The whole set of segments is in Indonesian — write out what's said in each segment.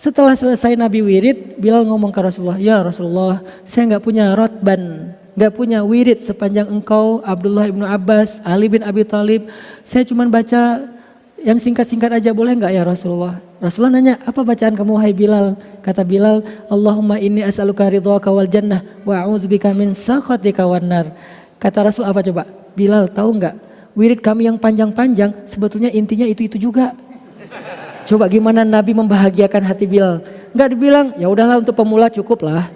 Setelah selesai Nabi wirid, Bilal ngomong ke Rasulullah, ya Rasulullah, saya nggak punya rotban, nggak punya wirid sepanjang engkau, Abdullah ibnu Abbas, Ali bin Abi Thalib. Saya cuma baca yang singkat-singkat aja, boleh nggak ya Rasulullah? Rasulullah nanya, apa bacaan kamu hai Bilal? Kata Bilal, Allahumma inni as'aluka ridhaka wal jannah wa a'udzubika min sakhatika wan nar. Kata Rasul apa coba? Bilal, tahu nggak? Wirid kami yang panjang-panjang sebetulnya intinya itu juga. Coba gimana Nabi membahagiakan hati Bilal? Nggak dibilang, ya udahlah untuk pemula cukup lah.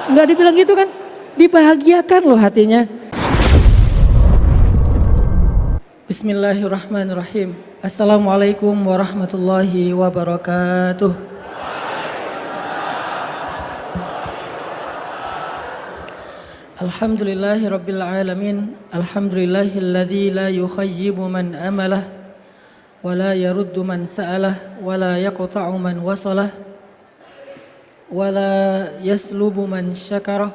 Nggak dibilang gitu kan? Dibahagiakan loh hatinya. Bismillahirrahmanirrahim. Assalamualaikum warahmatullahi wabarakatuh. Alhamdulillahi rabbil alamin. Alhamdulillahilladzi la yukhayyibu man amalah wa la yaruddu man sa'alah wa la yaqta'u man wasalah wa la yaslubu man syakarah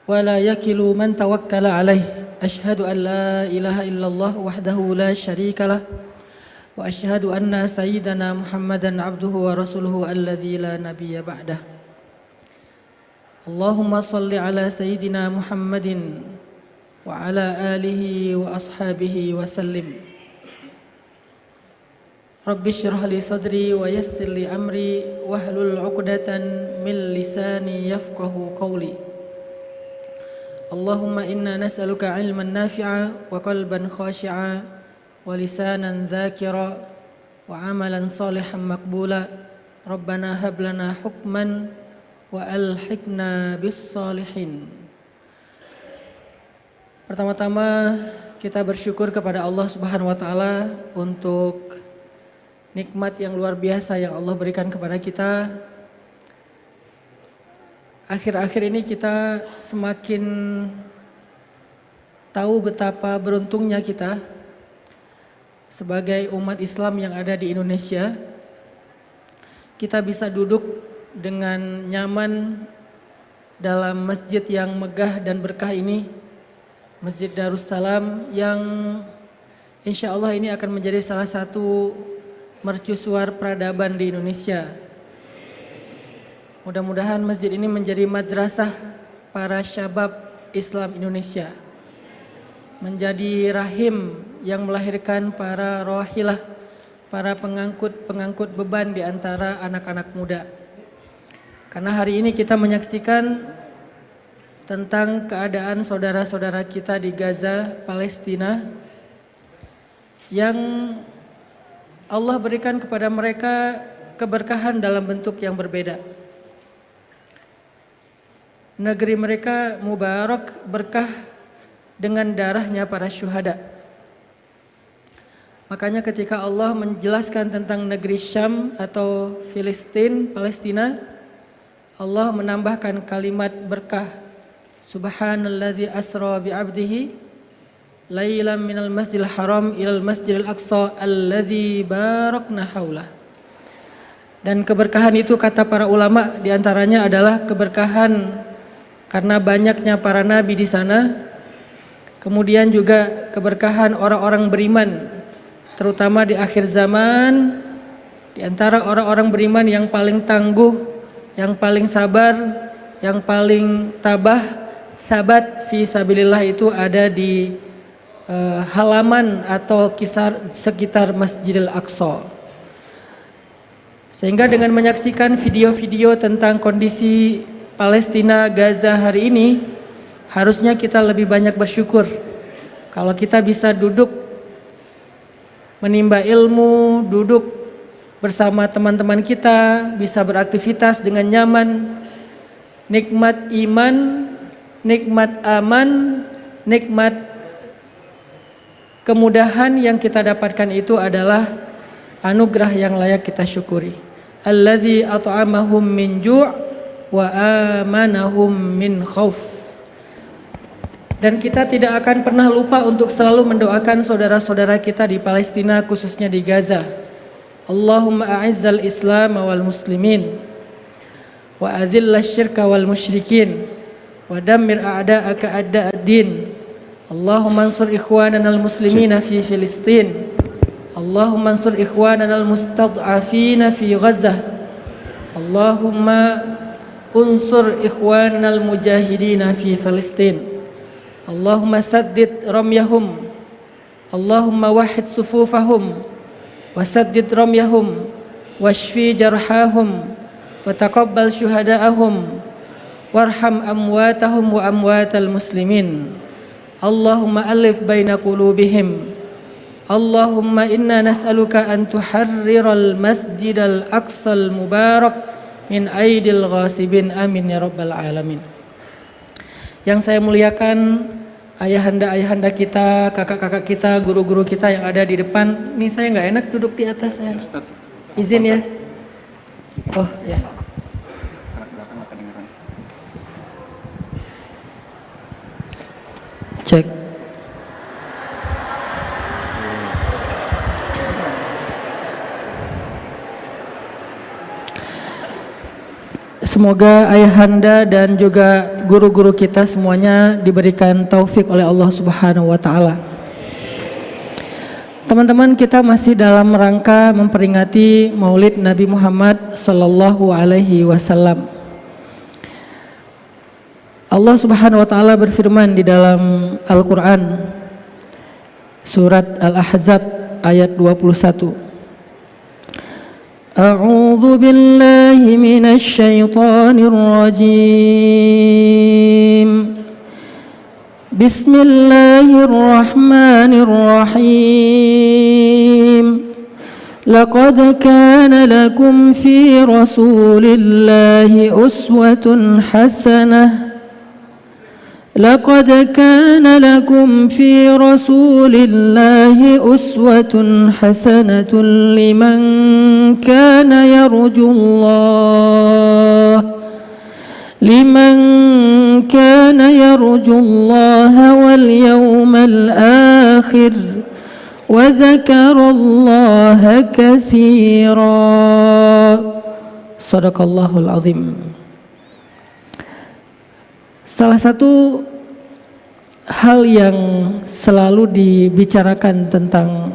wa la yakilu man tawakkala alaih. Ashhadu an la ilaha illallah wahdahu la syarika lah wa ashhadu anna sayyidana Muhammadan abduhu wa rasuluhu alladzi la nabiyya ba'dah. Allahumma salli ala sayyidina Muhammadin wa ala alihi wa ashabihi wa sallim. Rabbi syrah li sadri wa yassir li amri wahlul 'uqdatan min lisani yafqahu qawli. Allahumma inna nas'aluka 'ilman nafi'a wa qalban khashi'a wa lisanan dzakira wa 'amalan salihan maqbula. Rabbana hab lana hukman wa alhiqna bis salihin. Pertama-tama kita bersyukur kepada Allah Subhanahu wa taala untuk nikmat yang luar biasa yang Allah berikan kepada kita. Akhir-akhir ini kita semakin tahu betapa beruntungnya kita sebagai umat Islam yang ada di Indonesia. Kita bisa duduk dengan nyaman dalam masjid yang megah dan berkah ini, Masjid Darussalam, yang insya Allah ini akan menjadi salah satu mercusuar peradaban di Indonesia. Mudah-mudahan masjid ini menjadi madrasah para syabab Islam Indonesia, menjadi rahim yang melahirkan para rahilah, para pengangkut beban di antara anak-anak muda. Karena hari ini kita menyaksikan tentang keadaan saudara-saudara kita di Gaza, Palestina, yang Allah berikan kepada mereka keberkahan dalam bentuk yang berbeda. Negeri mereka mubarak, berkah dengan darahnya para syuhada. Makanya ketika Allah menjelaskan tentang negeri Syam atau Filistin, Palestina, Allah menambahkan kalimat berkah. Subhanallazi asra bi'abdihi lailan minal masjidil haram ilal masjidil aqsa alladzi barakna haulah. Dan keberkahan itu kata para ulama diantaranya adalah keberkahan karena banyaknya para nabi di sana. Kemudian juga keberkahan orang-orang beriman, terutama di akhir zaman, di antara orang-orang beriman yang paling tangguh, yang paling sabar, yang paling tabah, sabat fi sabilillah itu ada di halaman atau sekitar Masjidil Aqsa. Sehingga dengan menyaksikan video-video tentang kondisi Palestina, Gaza hari ini, harusnya kita lebih banyak bersyukur kalau kita bisa duduk menimba ilmu, duduk bersama teman-teman kita, bisa beraktivitas dengan nyaman. Nikmat iman, nikmat aman, nikmat kemudahan yang kita dapatkan itu adalah anugerah yang layak kita syukuri. Allazi at'amahum min ju' wa amanahum min khauf. Dan kita tidak akan pernah lupa untuk selalu mendoakan saudara-saudara kita di Palestina, khususnya di Gaza. Allahumma a'izzal Islam wal muslimin wa adhillash syirka wal musyrikin wa dammir a'da'aka a'da'ad din. Allahumma ansur ikhwanana al muslimina fi Filistin. Allahumma ansur ikhwanana al-mustad'afina fi Ghazzah. Allahumma unsur ikhwanana al-mujahidina fi Palestin. Allahumma saddid ramyahum. Allahumma wahid sufufahum wa saddid ramyahum washfi jarhahum wa taqabbal syuhada'ahum warham amwatahum wa amwatal muslimin. Allahumma alif baina qulubihim. Allahumma inna nas'aluka an tuharriral masjidal aqsal mubarak min aidil ghasibin, amin ya rabbal alamin. Yang saya muliakan ayahanda-ayahanda kita, kakak-kakak kita, guru-guru kita yang ada di depan. Ini saya nggak enak duduk di atas ya. Izin ya. Oh ya. Cek. Semoga ayahanda dan juga guru-guru kita semuanya diberikan taufik oleh Allah Subhanahu wa taala. Teman-teman, kita masih dalam rangka memperingati Maulid Nabi Muhammad sallallahu alaihi wasallam. Allah Subhanahu wa taala berfirman di dalam Al-Qur'an surat Al-Ahzab ayat 21. A'udzu billahi minasy syaithanir rajim. Bismillahirrahmanirrahim. Laqad kana lakum fi Rasulillahi uswatun hasanah. لقد كان لكم في رسول الله أسوة حسنة لمن كان يرجو الله واليوم الآخر وذكر الله كثيرا. صدق الله العظيم. Salah satu hal yang selalu dibicarakan tentang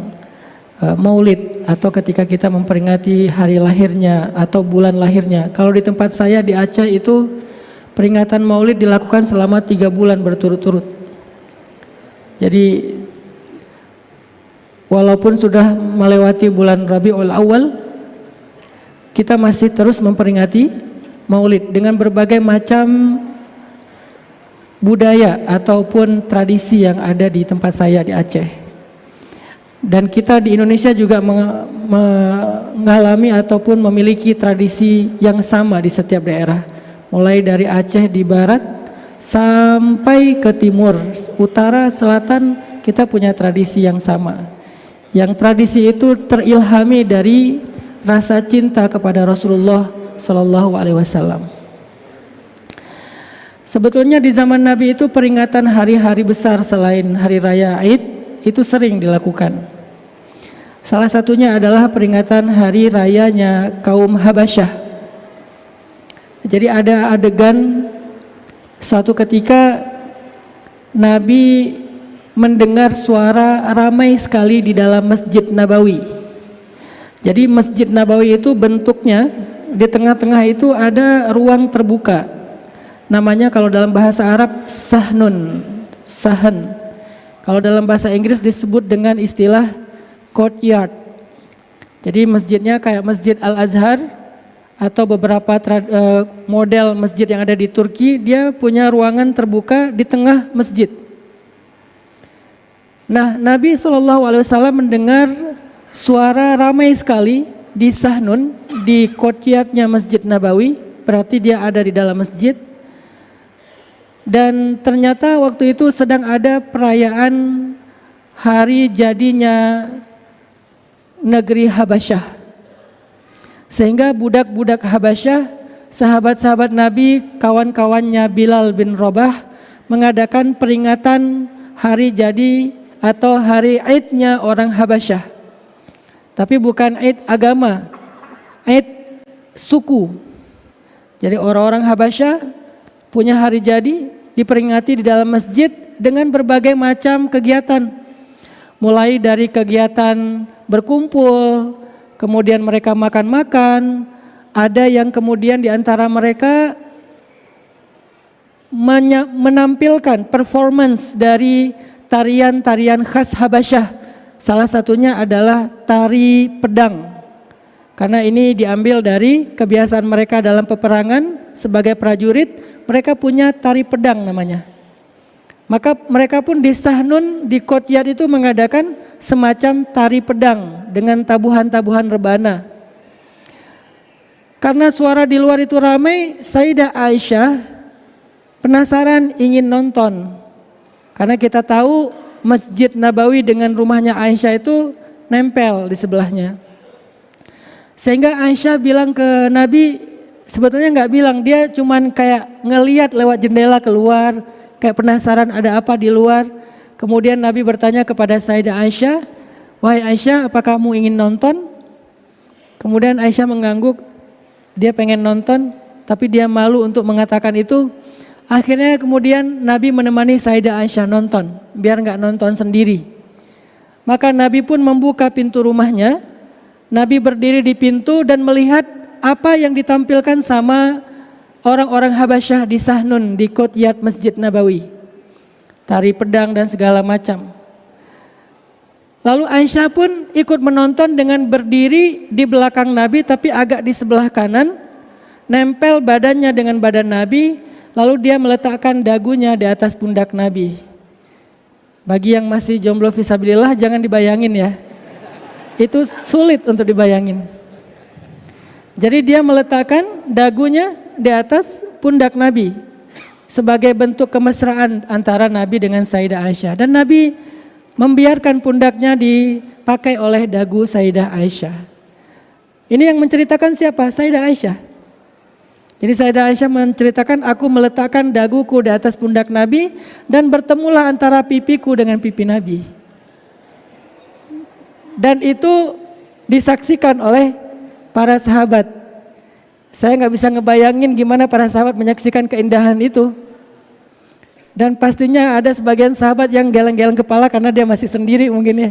Maulid atau ketika kita memperingati hari lahirnya atau bulan lahirnya. Kalau di tempat saya di Aceh itu peringatan Maulid dilakukan selama 3 bulan berturut-turut. Jadi walaupun sudah melewati bulan Rabiul Awal, kita masih terus memperingati Maulid dengan berbagai macam budaya ataupun tradisi yang ada di tempat saya di Aceh. Dan kita di Indonesia juga mengalami ataupun memiliki tradisi yang sama di setiap daerah. Mulai dari Aceh di barat sampai ke timur, utara, selatan, kita punya tradisi yang sama. Yang tradisi itu terilhami dari rasa cinta kepada Rasulullah Sallallahu Alaihi Wasallam. Sebetulnya di zaman Nabi itu peringatan hari-hari besar selain hari raya Id itu sering dilakukan. Salah satunya adalah peringatan hari rayanya kaum Habasyah. Jadi ada adegan suatu ketika Nabi mendengar suara ramai sekali di dalam Masjid Nabawi. Jadi Masjid Nabawi itu bentuknya di tengah-tengah itu ada ruang terbuka. Namanya kalau dalam bahasa Arab sahnun, sahan. Kalau dalam bahasa Inggris disebut dengan istilah courtyard. Jadi masjidnya kayak Masjid Al-Azhar atau beberapa model masjid yang ada di Turki, dia punya ruangan terbuka di tengah masjid. Nah, Nabi SAW mendengar suara ramai sekali di sahnun, di courtyardnya Masjid Nabawi, berarti dia ada di dalam masjid. Dan ternyata waktu itu sedang ada perayaan hari jadinya negeri Habasyah. Sehingga budak-budak Habasyah, sahabat-sahabat Nabi, kawan-kawannya Bilal bin Rabah mengadakan peringatan hari jadi atau hari Idnya orang Habasyah. Tapi bukan Id agama, Id suku. Jadi orang-orang Habasyah punya hari jadi diperingati di dalam masjid dengan berbagai macam kegiatan. mulai dari kegiatan berkumpul, kemudian mereka makan-makan, ada yang kemudian di antara mereka menampilkan performance dari tarian-tarian khas Habasyah. Salah satunya adalah tari pedang. Karena ini diambil dari kebiasaan mereka dalam peperangan sebagai prajurit, mereka punya tari pedang namanya. Maka mereka pun di Sahnun, di Kotyat itu mengadakan semacam tari pedang dengan tabuhan-tabuhan rebana. Karena suara di luar itu ramai, Sayyidah Aisyah penasaran ingin nonton. Karena kita tahu Masjid Nabawi dengan rumahnya Aisyah itu nempel di sebelahnya. Sehingga Aisyah bilang ke Nabi, sebetulnya nggak bilang, dia cuman kayak ngeliat lewat jendela keluar, kayak penasaran ada apa di luar. Kemudian Nabi bertanya kepada Sayyidah Aisyah, "Wahai Aisyah, apa kamu ingin nonton?" Kemudian Aisyah mengangguk, dia pengen nonton, tapi dia malu untuk mengatakan itu. Akhirnya kemudian Nabi menemani Sayyidah Aisyah nonton, biar nggak nonton sendiri. Maka Nabi pun membuka pintu rumahnya, Nabi berdiri di pintu dan melihat apa yang ditampilkan sama orang-orang Habasyah di Sahnun, di Kotyat Masjid Nabawi. Tari pedang dan segala macam. Lalu Aisyah pun ikut menonton dengan berdiri di belakang Nabi tapi agak di sebelah kanan, nempel badannya dengan badan Nabi. Lalu dia meletakkan dagunya di atas pundak Nabi. Bagi yang masih jomblo fisabilillah jangan dibayangin ya. Itu sulit untuk dibayangin. Jadi dia meletakkan dagunya di atas pundak Nabi sebagai bentuk kemesraan antara Nabi dengan Sayyidah Aisyah. Dan Nabi membiarkan pundaknya dipakai oleh dagu Sayyidah Aisyah. Ini yang menceritakan siapa? Sayyidah Aisyah. Jadi Sayyidah Aisyah menceritakan, aku meletakkan daguku di atas pundak Nabi dan bertemulah antara pipiku dengan pipi Nabi. Dan itu disaksikan oleh para sahabat. Saya nggak bisa ngebayangin gimana para sahabat menyaksikan keindahan itu. Dan pastinya ada sebagian sahabat yang geleng-geleng kepala karena dia masih sendiri mungkin ya.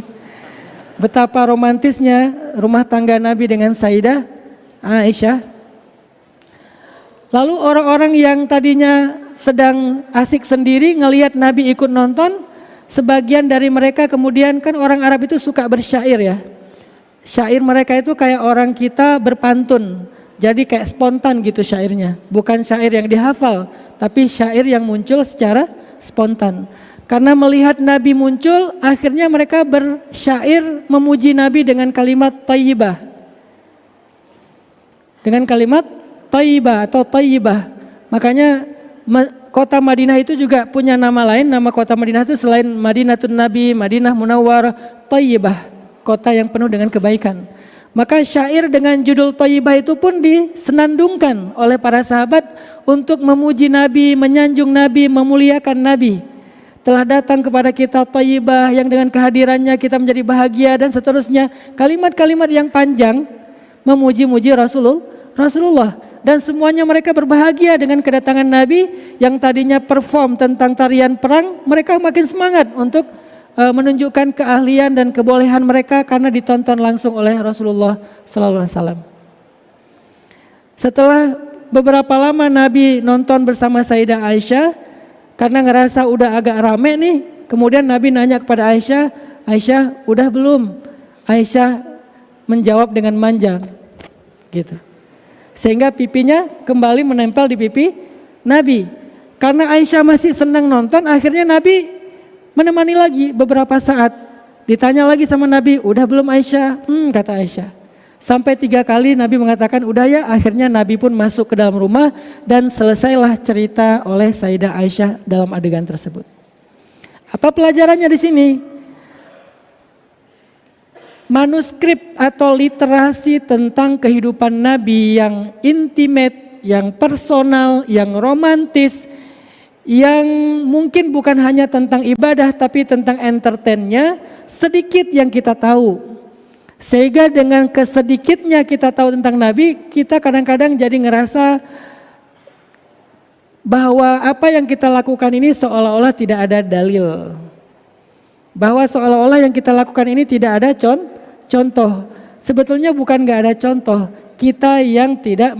Betapa romantisnya rumah tangga Nabi dengan Sayyidah Aisyah. Lalu orang-orang yang tadinya sedang asik sendiri ngelihat Nabi ikut nonton, sebagian dari mereka kemudian, kan orang Arab itu suka bersyair ya. Syair mereka itu kayak orang kita berpantun, jadi kayak spontan gitu syairnya. Bukan syair yang dihafal, tapi syair yang muncul secara spontan. Karena melihat Nabi muncul, akhirnya mereka bersyair memuji Nabi dengan kalimat thayyibah. Dengan kalimat Thayyibah atau Thayyibah. Makanya kota Madinah itu juga punya nama lain. Nama kota Madinah itu selain Madinatun Nabi, Madinah Munawwarah, Thayyibah, kota yang penuh dengan kebaikan. Maka syair dengan judul Thayyibah itu pun disenandungkan oleh para sahabat untuk memuji Nabi, menyanjung Nabi, memuliakan Nabi. Telah datang kepada kita Thayyibah yang dengan kehadirannya kita menjadi bahagia dan seterusnya. Kalimat-kalimat yang panjang memuji-muji Rasulullah. Dan semuanya mereka berbahagia dengan kedatangan Nabi yang tadinya perform tentang tarian perang. Mereka makin semangat untuk menunjukkan keahlian dan kebolehan mereka karena ditonton langsung oleh Rasulullah SAW. Setelah beberapa lama Nabi nonton bersama Sayyidah Aisyah, karena ngerasa udah agak rame nih, kemudian Nabi nanya kepada Aisyah, "Aisyah udah belum?" Aisyah menjawab dengan manja gitu. Sehingga pipinya kembali menempel di pipi Nabi. Karena Aisyah masih senang nonton, akhirnya Nabi menemani lagi beberapa saat. Ditanya lagi sama Nabi, "Udah belum Aisyah?" Kata Aisyah. Sampai 3 kali Nabi mengatakan udah ya, akhirnya Nabi pun masuk ke dalam rumah dan selesailah cerita oleh Sayyidah Aisyah dalam adegan tersebut. Apa pelajarannya di sini? Manuskrip atau literasi tentang kehidupan Nabi yang intimate, yang personal, yang romantis, yang mungkin bukan hanya tentang ibadah tapi tentang entertainnya, sedikit yang kita tahu. Sehingga dengan kesedikitnya kita tahu tentang Nabi, kita kadang-kadang jadi ngerasa bahwa apa yang kita lakukan ini seolah-olah tidak ada dalil. Bahwa seolah-olah yang kita lakukan ini tidak ada contoh. Sebetulnya bukan nggak ada contoh, kita yang tidak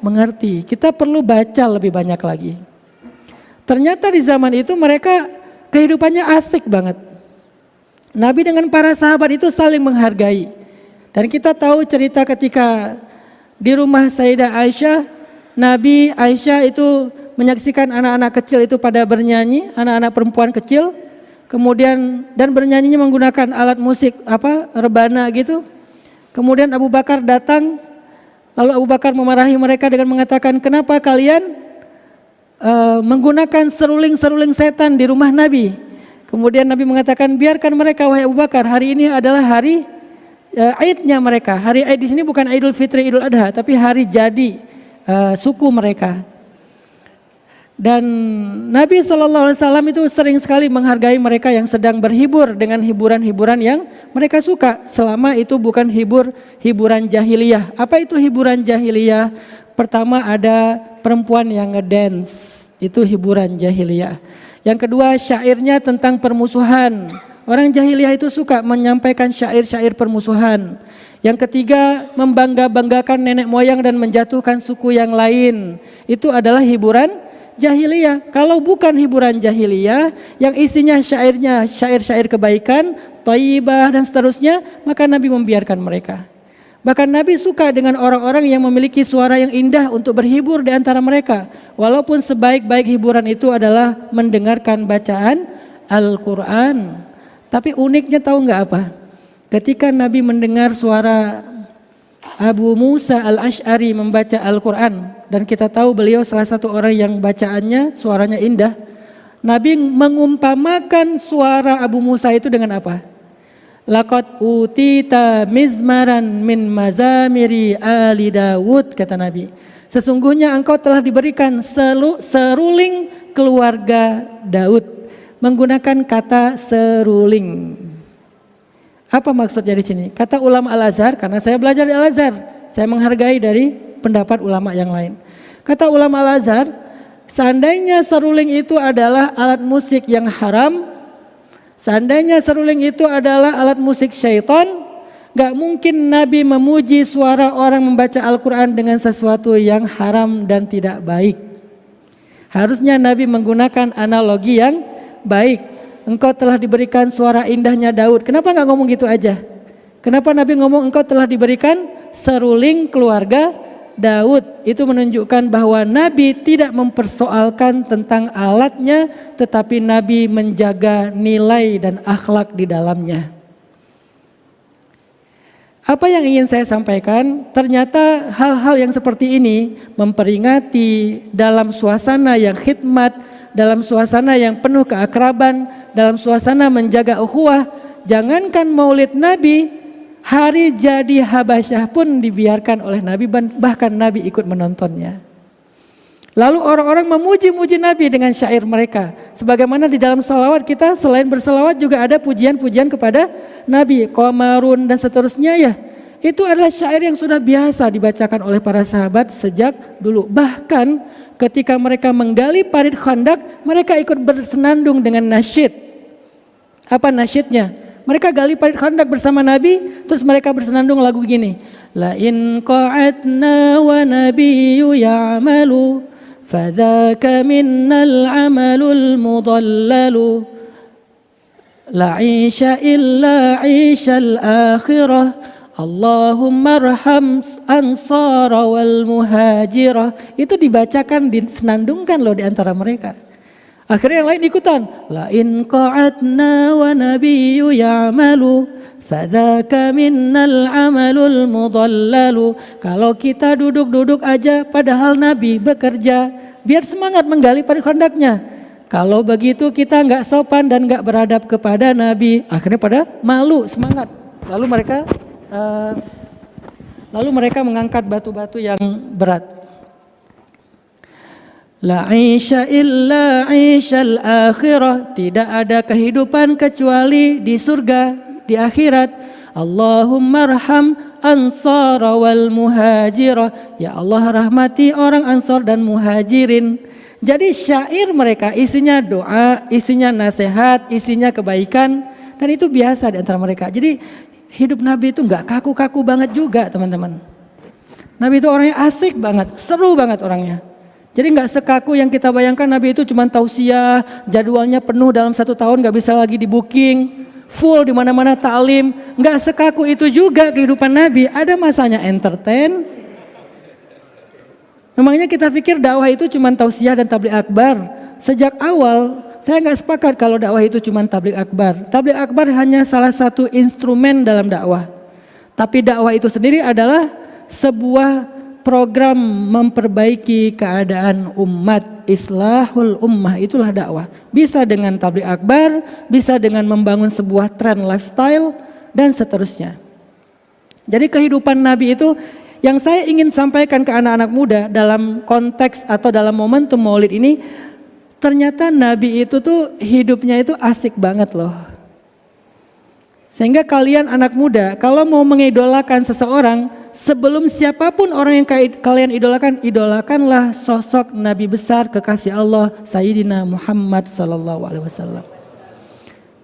mengerti. Kita perlu baca lebih banyak lagi. Ternyata di zaman itu mereka kehidupannya asik banget. Nabi dengan para sahabat itu saling menghargai. Dan kita tahu cerita ketika di rumah Sayyidah Aisyah, Nabi Aisyah itu menyaksikan anak-anak kecil itu pada bernyanyi, anak-anak perempuan kecil. Kemudian dan bernyanyinya menggunakan alat musik rebana gitu. Kemudian Abu Bakar datang, lalu Abu Bakar memarahi mereka dengan mengatakan, kenapa kalian menggunakan seruling-seruling setan di rumah Nabi? Kemudian Nabi mengatakan, biarkan mereka wahai Abu Bakar, hari ini adalah hari Aidnya mereka. Hari Aid di sini bukan Idul Fitri, Idul Adha, tapi hari jadi suku mereka. Dan Nabi SAW itu sering sekali menghargai mereka yang sedang berhibur dengan hiburan-hiburan yang mereka suka, selama itu bukan hiburan jahiliyah. Apa itu hiburan jahiliyah? Pertama ada perempuan yang ngedance, itu hiburan jahiliyah. Yang kedua syairnya tentang permusuhan. Orang jahiliyah itu suka menyampaikan syair-syair permusuhan. Yang ketiga membangga-banggakan nenek moyang dan menjatuhkan suku yang lain. Itu adalah hiburan jahiliyah. Kalau bukan hiburan jahiliyah yang isinya syairnya syair-syair kebaikan, thayyibah dan seterusnya, maka Nabi membiarkan mereka. Bahkan Nabi suka dengan orang-orang yang memiliki suara yang indah untuk berhibur di antara mereka. Walaupun sebaik-baik hiburan itu adalah mendengarkan bacaan Al-Quran. Tapi uniknya tahu nggak apa? Ketika Nabi mendengar suara Abu Musa al-Ash'ari membaca Al-Quran, dan kita tahu beliau salah satu orang yang bacaannya suaranya indah. Nabi mengumpamakan suara Abu Musa itu dengan apa? Laqad utita mizmaran min mazamiri ali Dawud, kata Nabi. Sesungguhnya engkau telah diberikan seruling keluarga Daud. Menggunakan kata seruling. Apa maksudnya di sini? Kata ulama Al-Azhar, karena saya belajar di Al-Azhar, saya menghargai dari pendapat ulama yang lain. Kata ulama Al-Azhar, seandainya seruling itu adalah alat musik yang haram, seandainya seruling itu adalah alat musik syaitan, gak mungkin Nabi memuji suara orang membaca Al-Quran dengan sesuatu yang haram dan tidak baik. Harusnya Nabi menggunakan analogi yang baik. Engkau telah diberikan suara indahnya Daud. Kenapa gak ngomong gitu aja? Kenapa Nabi ngomong engkau telah diberikan seruling keluarga Daud? Itu menunjukkan bahwa Nabi tidak mempersoalkan tentang alatnya, tetapi Nabi menjaga nilai dan akhlak di dalamnya. Apa yang ingin saya sampaikan? Ternyata hal-hal yang seperti ini memperingati dalam suasana yang khidmat, dalam suasana yang penuh keakraban, dalam suasana menjaga ukhuwah. Jangankan maulid Nabi, hari jadi Habasyah pun dibiarkan oleh Nabi, bahkan Nabi ikut menontonnya. Lalu orang-orang memuji-muji Nabi dengan syair mereka. Sebagaimana di dalam salawat kita selain bersalawat juga ada pujian-pujian kepada Nabi, Qamarun dan seterusnya ya. Itu adalah syair yang sudah biasa dibacakan oleh para sahabat sejak dulu. Bahkan ketika mereka menggali parit Khandaq, mereka ikut bersenandung dengan nasyid. Apa nasyidnya? Mereka gali parit Khandaq bersama Nabi, terus mereka bersenandung lagu gini. La in qa'adna wa nabiyyu ya'malu fadzaka minnal amalul mudallalu la 'isha illa 'ishal akhirah Allahumma arham ansara wal muhajirah. Itu dibacakan, disenandungkan loh di antara mereka. Akhirnya yang lain ikutan. La in qa'adna wa nabiyyu ya'malu fadzaka minnal amalul mudallalu. Kalau kita duduk-duduk aja padahal Nabi bekerja, biar semangat menggali parit Khandaqnya. Kalau begitu kita nggak sopan dan nggak beradab kepada Nabi. Akhirnya pada malu, semangat. Lalu mereka mengangkat batu-batu yang berat. La 'isha illa 'ishal akhirah. Tidak ada kehidupan kecuali di surga, di akhirat. Allahumma arham ansara wal muhajirah. Ya Allah, rahmati orang Ansar dan Muhajirin. Jadi syair mereka isinya doa, isinya nasihat, isinya kebaikan. dan itu biasa di antara mereka. Jadi hidup Nabi itu nggak kaku-kaku banget juga teman-teman. Nabi itu orangnya asik banget, seru banget orangnya. Jadi nggak sekaku yang kita bayangkan. Nabi itu cuma tausiah, jadwalnya penuh dalam 1 tahun, nggak bisa lagi di booking, full di mana-mana ta'lim. Nggak sekaku itu juga kehidupan Nabi. Ada masanya entertain. Memangnya kita pikir dakwah itu cuma tausiah dan tabligh akbar. Sejak awal saya nggak sepakat kalau dakwah itu cuma tabligh akbar. Tabligh akbar hanya salah satu instrumen dalam dakwah. Tapi dakwah itu sendiri adalah sebuah program memperbaiki keadaan umat, islahul ummah, itulah dakwah. Bisa dengan tabligh akbar, bisa dengan membangun sebuah tren lifestyle, dan seterusnya. Jadi kehidupan Nabi itu yang saya ingin sampaikan ke anak-anak muda dalam konteks atau dalam momentum maulid ini, ternyata Nabi itu tuh hidupnya itu asik banget loh. Sehingga kalian anak muda kalau mau mengidolakan seseorang, sebelum siapapun orang yang kalian idolakan, idolakanlah sosok Nabi besar kekasih Allah Sayyidina Muhammad SAW.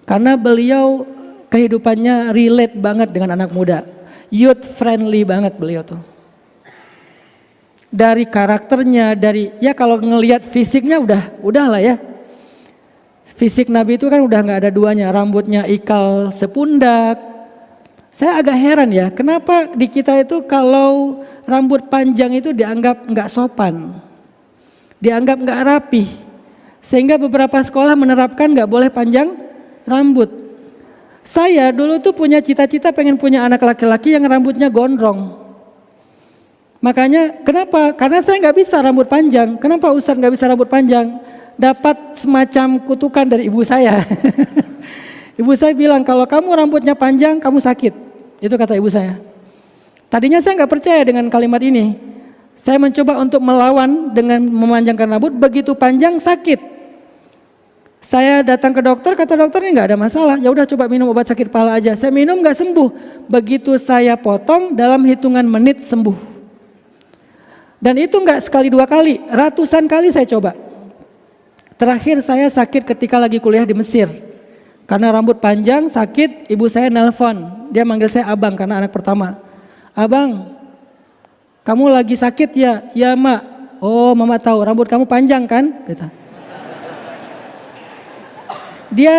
Karena beliau kehidupannya relate banget dengan anak muda, youth friendly banget beliau tuh. Dari karakternya, dari ya kalau ngelihat fisiknya udah lah ya. Fisik Nabi itu kan udah nggak ada duanya, rambutnya ikal sepundak. Saya agak heran ya, kenapa di kita itu kalau rambut panjang itu dianggap nggak sopan, dianggap nggak rapi, sehingga beberapa sekolah menerapkan nggak boleh panjang rambut. Saya dulu tuh punya cita-cita pengen punya anak laki-laki yang rambutnya gondrong. Makanya kenapa? Karena saya nggak bisa rambut panjang. Kenapa Ustadz nggak bisa rambut panjang? Dapat semacam kutukan dari ibu saya. Ibu saya bilang kalau kamu rambutnya panjang kamu sakit. Itu kata ibu saya. Tadinya saya nggak percaya dengan kalimat ini. Saya mencoba untuk melawan dengan memanjangkan rambut, begitu panjang sakit. Saya datang ke dokter, kata dokternya nggak ada masalah. Ya udah coba minum obat sakit kepala aja. Saya minum nggak sembuh. Begitu saya potong dalam hitungan menit sembuh. Dan itu nggak sekali 2 kali, ratusan kali saya coba. Terakhir saya sakit ketika lagi kuliah di Mesir. Karena rambut panjang, sakit, ibu saya nelpon. Dia manggil saya abang karena anak pertama. Abang, kamu lagi sakit ya? Ya mak. Oh mama tahu, rambut kamu panjang kan? Gitu.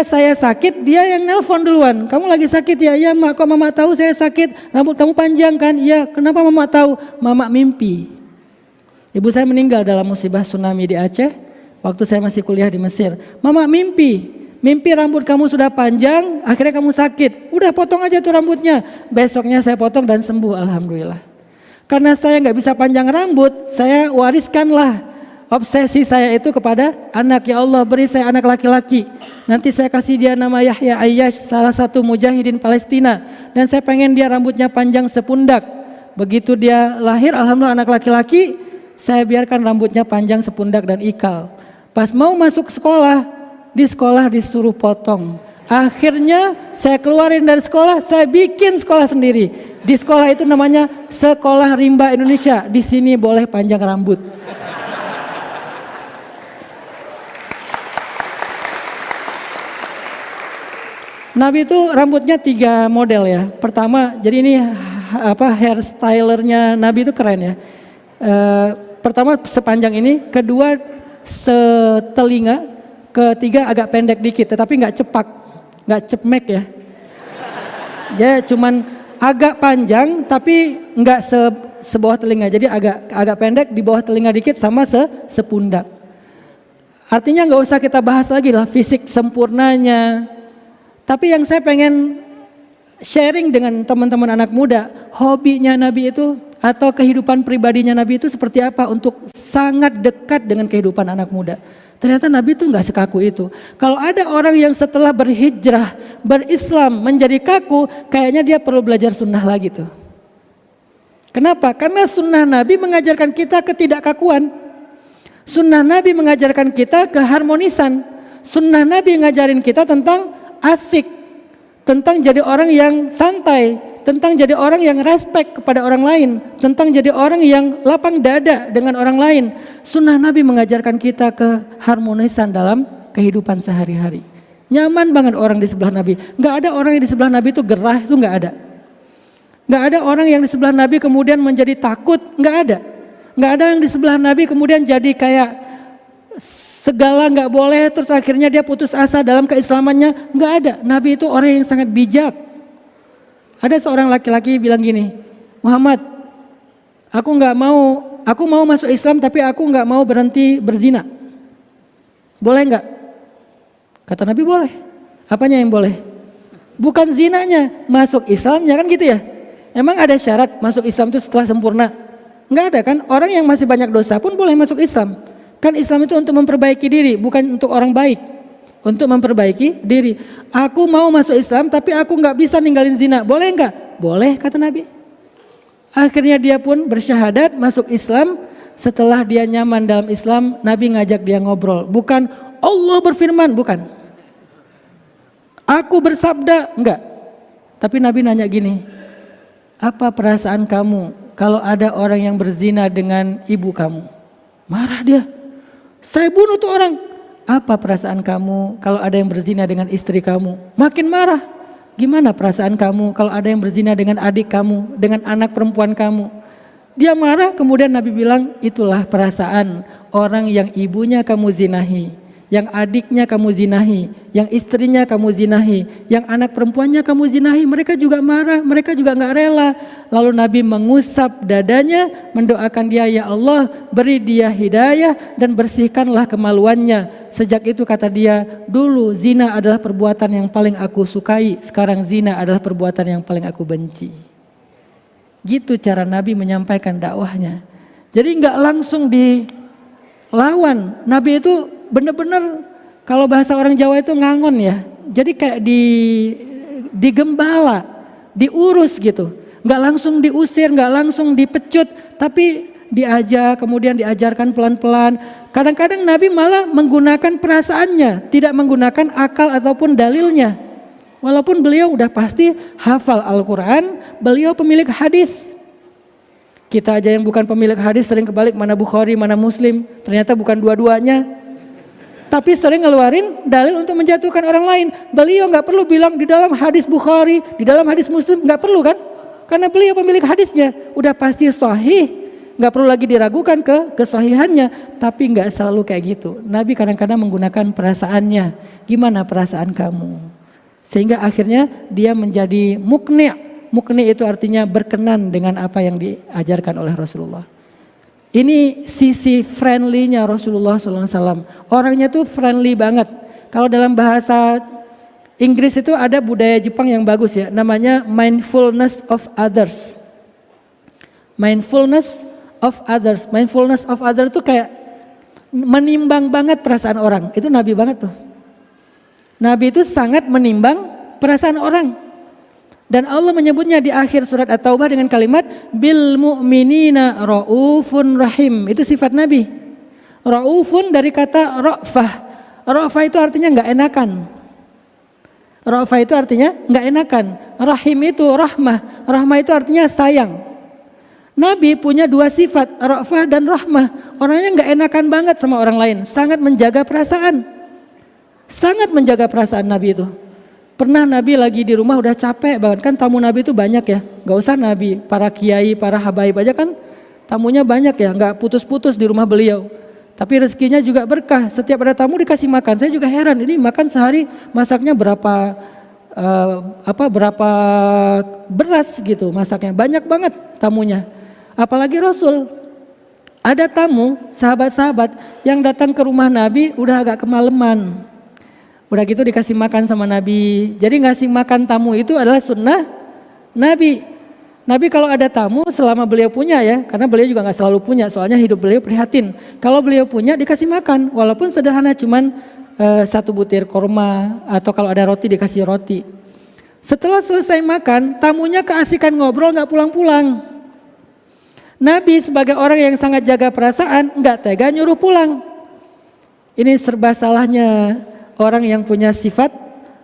Saya sakit, dia yang nelpon duluan. Kamu lagi sakit ya? Ya mak, kok mama tahu saya sakit? Rambut kamu panjang kan? Iya, kenapa mama tahu? Mama mimpi. Ibu saya meninggal dalam musibah tsunami di Aceh. Waktu saya masih kuliah di Mesir. Mama mimpi rambut kamu sudah panjang, akhirnya kamu sakit. Udah potong aja tuh rambutnya. Besoknya saya potong dan sembuh, alhamdulillah. Karena saya nggak bisa panjang rambut, saya wariskanlah obsesi saya itu kepada anak. Ya Allah, beri saya anak laki-laki. Nanti saya kasih dia nama Yahya Ayyash, salah satu mujahidin Palestina. Dan saya pengen dia rambutnya panjang sepundak. Begitu dia lahir, alhamdulillah anak laki-laki, saya biarkan rambutnya panjang sepundak dan ikal. Pas mau masuk sekolah, di sekolah disuruh potong. Akhirnya saya keluarin dari sekolah, saya bikin sekolah sendiri. Di sekolah itu namanya Sekolah Rimba Indonesia. Di sini boleh panjang rambut. Nabi itu rambutnya 3 model ya. Pertama, jadi ini hairstylernya Nabi itu keren ya. Pertama sepanjang ini, kedua setelinga, ketiga agak pendek dikit, tetapi nggak cepak, nggak cepmek ya. Ya cuman agak panjang, tapi nggak sebawah telinga, jadi agak pendek di bawah telinga dikit sama sepundak. Artinya nggak usah kita bahas lagi lah fisik sempurnanya. Tapi yang saya pengen sharing dengan teman-teman anak muda, hobinya Nabi itu atau kehidupan pribadinya Nabi itu seperti apa untuk sangat dekat dengan kehidupan anak muda. Ternyata Nabi itu nggak sekaku itu. Kalau ada orang yang setelah berhijrah, berislam menjadi kaku, kayaknya dia perlu belajar sunnah lagi tuh. Kenapa? Karena sunnah Nabi mengajarkan kita ketidakkakuan. Sunnah Nabi mengajarkan kita keharmonisan. Sunnah Nabi ngajarin kita tentang asik, tentang jadi orang yang santai, tentang jadi orang yang respect kepada orang lain, tentang jadi orang yang lapang dada dengan orang lain. Sunnah Nabi mengajarkan kita keharmonisan dalam kehidupan sehari-hari. Nyaman banget orang di sebelah Nabi. Nggak ada orang yang di sebelah Nabi itu gerah, itu nggak ada. Nggak ada orang yang di sebelah Nabi kemudian menjadi takut, nggak ada. Nggak ada yang di sebelah Nabi kemudian jadi kayak segala nggak boleh, terus akhirnya dia putus asa dalam keislamannya. Nggak ada. Nabi itu orang yang sangat bijak. Ada seorang laki-laki bilang gini, Muhammad, aku mau masuk Islam tapi aku nggak mau berhenti berzina. Boleh nggak? Kata Nabi boleh. Apanya yang boleh? Bukan zinanya, masuk Islamnya, kan gitu ya. Emang ada syarat masuk Islam itu setelah sempurna? Nggak ada kan? Orang yang masih banyak dosa pun boleh masuk Islam. Kan Islam itu untuk memperbaiki diri, bukan untuk orang baik. Untuk memperbaiki diri. Aku mau masuk Islam tapi aku nggak bisa ninggalin zina. Boleh nggak? Boleh, kata Nabi. Akhirnya dia pun bersyahadat masuk Islam. Setelah dia nyaman dalam Islam, Nabi ngajak dia ngobrol. Bukan Allah berfirman, bukan. Aku bersabda, enggak. Tapi Nabi nanya gini, apa perasaan kamu kalau ada orang yang berzina dengan ibu kamu? Marah dia. Saya bunuh tuh orang. Apa perasaan kamu kalau ada yang berzina dengan istri kamu? Makin marah. Gimana perasaan kamu kalau ada yang berzina dengan adik kamu, dengan anak perempuan kamu? Dia marah, kemudian Nabi bilang, itulah perasaan orang yang ibunya kamu zinahi, yang adiknya kamu zinahi, yang istrinya kamu zinahi, yang anak perempuannya kamu zinahi. Mereka juga marah, mereka juga gak rela. Lalu Nabi mengusap dadanya, mendoakan dia, ya Allah beri dia hidayah dan bersihkanlah kemaluannya. Sejak itu kata dia, dulu zina adalah perbuatan yang paling aku sukai, sekarang zina adalah perbuatan yang paling aku benci. Gitu cara Nabi menyampaikan dakwahnya. Jadi gak langsung dilawan. Nabi itu benar-benar kalau bahasa orang Jawa itu ngangon ya. Jadi kayak digembala, diurus gitu. Nggak langsung diusir, nggak langsung dipecut, tapi diajak, kemudian diajarkan pelan-pelan. Kadang-kadang Nabi malah menggunakan perasaannya, tidak menggunakan akal ataupun dalilnya. Walaupun beliau udah pasti hafal Al-Quran, beliau pemilik hadis. Kita aja yang bukan pemilik hadis sering kebalik mana Bukhari, mana Muslim. Ternyata bukan dua-duanya. Tapi sering ngeluarin dalil untuk menjatuhkan orang lain. Beliau nggak perlu bilang di dalam hadis Bukhari, di dalam hadis Muslim, nggak perlu kan? Karena beliau pemilik hadisnya, udah pasti sahih, nggak perlu lagi diragukan kesahihannya. Tapi nggak selalu kayak gitu. Nabi kadang-kadang menggunakan perasaannya. Gimana perasaan kamu? Sehingga akhirnya dia menjadi mukni'. Mukni' itu artinya berkenan dengan apa yang diajarkan oleh Rasulullah. Ini sisi friendly-nya Rasulullah SAW. Orangnya tuh friendly banget. Kalau dalam bahasa Inggris itu ada budaya Jepang yang bagus ya. Namanya mindfulness of others. Mindfulness of others. Mindfulness of others itu kayak menimbang banget perasaan orang. Itu Nabi banget tuh. Nabi itu sangat menimbang perasaan orang. Dan Allah menyebutnya di akhir surat At-Taubah dengan kalimat bil mu'minina raufun rahim. Itu sifat Nabi. Raufun dari kata ra'fah. Ra'fah itu artinya enggak enakan. Ra'fah itu artinya enggak enakan. Rahim itu rahmah. Rahmah itu artinya sayang. Nabi punya dua sifat, ra'fah dan rahmah. Orangnya enggak enakan banget sama orang lain, sangat menjaga perasaan. Sangat menjaga perasaan Nabi itu. Pernah Nabi lagi di rumah udah capek banget, kan tamu Nabi itu banyak ya. Gak usah Nabi, para kiai, para habaib aja kan tamunya banyak ya, gak putus-putus di rumah beliau. Tapi rezekinya juga berkah, setiap ada tamu dikasih makan. Saya juga heran, ini makan sehari masaknya berapa beras gitu masaknya. Banyak banget tamunya. Apalagi Rasul. Ada tamu, sahabat-sahabat yang datang ke rumah Nabi udah agak kemalaman. Udah gitu dikasih makan sama Nabi. Jadi ngasih makan tamu itu adalah sunnah Nabi. Nabi kalau ada tamu selama beliau punya ya, karena beliau juga gak selalu punya, soalnya hidup beliau prihatin. Kalau beliau punya dikasih makan, walaupun sederhana cuman 1 butir korma atau kalau ada roti dikasih roti. Setelah selesai makan, tamunya keasikan ngobrol gak pulang-pulang. Nabi sebagai orang yang sangat jaga perasaan gak tega nyuruh pulang. Ini serba salahnya orang yang punya sifat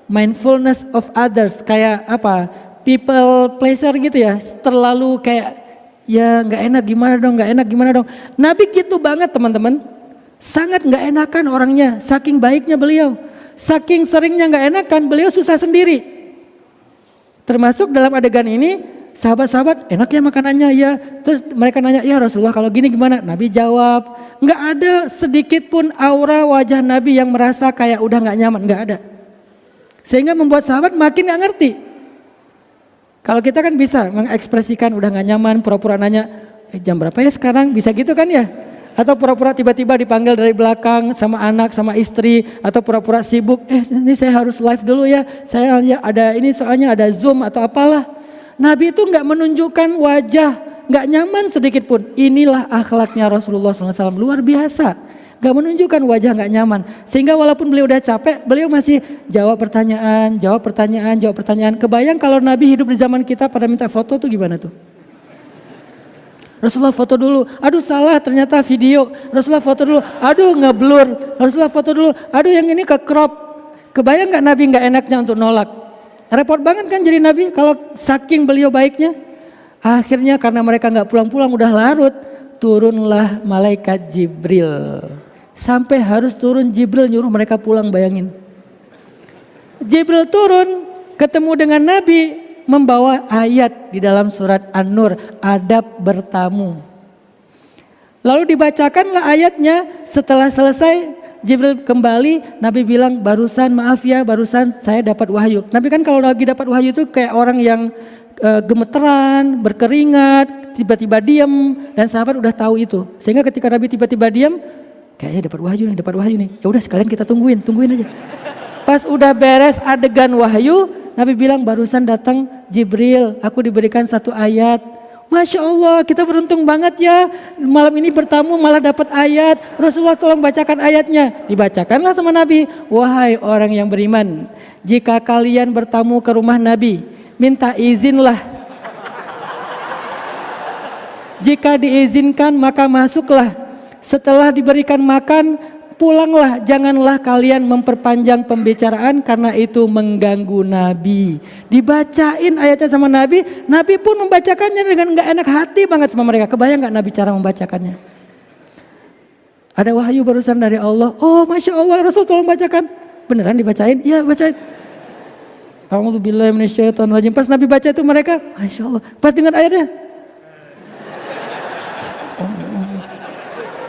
mindfulness of others, kayak apa, people pleasure gitu ya, terlalu kayak ya nggak enak gimana dong, nggak enak gimana dong. Nabi gitu banget teman-teman, sangat nggak enakan orangnya, saking baiknya beliau, Saking seringnya nggak enakan, beliau susah sendiri. Termasuk dalam adegan ini, sahabat-sahabat enak ya makanannya ya. Terus mereka nanya, ya Rasulullah kalau gini gimana? Nabi jawab, nggak ada sedikit pun aura wajah Nabi yang merasa kayak udah nggak nyaman, nggak ada. Sehingga membuat sahabat makin nggak ngerti. Kalau kita kan bisa mengekspresikan udah nggak nyaman, pura-pura nanya, jam berapa ya sekarang? Bisa gitu kan ya? Atau pura-pura tiba-tiba dipanggil dari belakang sama anak, sama istri, atau pura-pura sibuk, ini saya harus live dulu ya, saya ada ini soalnya ada Zoom atau apalah. Nabi itu nggak menunjukkan wajah, nggak nyaman sedikit pun. Inilah akhlaknya Rasulullah SAW, luar biasa. Nggak menunjukkan wajah nggak nyaman. Sehingga walaupun beliau udah capek, beliau masih jawab pertanyaan, jawab pertanyaan, jawab pertanyaan. Kebayang kalau Nabi hidup di zaman kita pada minta foto tuh gimana tuh? Rasulullah foto dulu, aduh salah ternyata video. Rasulullah foto dulu, aduh ngeblur. Rasulullah foto dulu, aduh yang ini ke crop. Kebayang nggak Nabi nggak enaknya untuk nolak? Repot banget kan jadi Nabi kalau saking beliau baiknya. Akhirnya karena mereka nggak pulang-pulang udah larut, turunlah malaikat Jibril. Sampai harus turun Jibril nyuruh mereka pulang, bayangin. Jibril turun ketemu dengan Nabi. Membawa ayat di dalam surat An-Nur, adab bertamu. Lalu dibacakanlah ayatnya, setelah selesai Jibril kembali, Nabi bilang barusan maaf ya, barusan saya dapat wahyu. Nabi kan kalau lagi dapat wahyu itu kayak orang yang gemeteran, berkeringat, tiba-tiba diam, dan sahabat udah tahu itu. Sehingga ketika Nabi tiba-tiba diam, kayaknya dapat wahyu nih. Ya udah sekalian kita tungguin aja. Pas udah beres adegan wahyu, Nabi bilang barusan datang Jibril, aku diberikan satu ayat. Masya Allah, kita beruntung banget ya, malam ini bertamu malah dapat ayat. Rasulullah tolong bacakan ayatnya. Dibacakanlah sama Nabi, wahai orang yang beriman, jika kalian bertamu ke rumah Nabi, minta izinlah. Jika diizinkan maka masuklah. Setelah diberikan makan, pulanglah, janganlah kalian memperpanjang pembicaraan karena itu mengganggu Nabi. Dibacain ayatnya sama Nabi, Nabi pun membacakannya dengan gak enak hati banget sama mereka. Kebayang gak Nabi cara membacakannya? Ada wahyu barusan dari Allah, oh Masya Allah Rasul tolong bacakan. Beneran dibacain? Iya bacain. A'udzubillahi minasyaitonirrajim. Pas Nabi baca itu mereka, Masya Allah. Pas dengan ayatnya,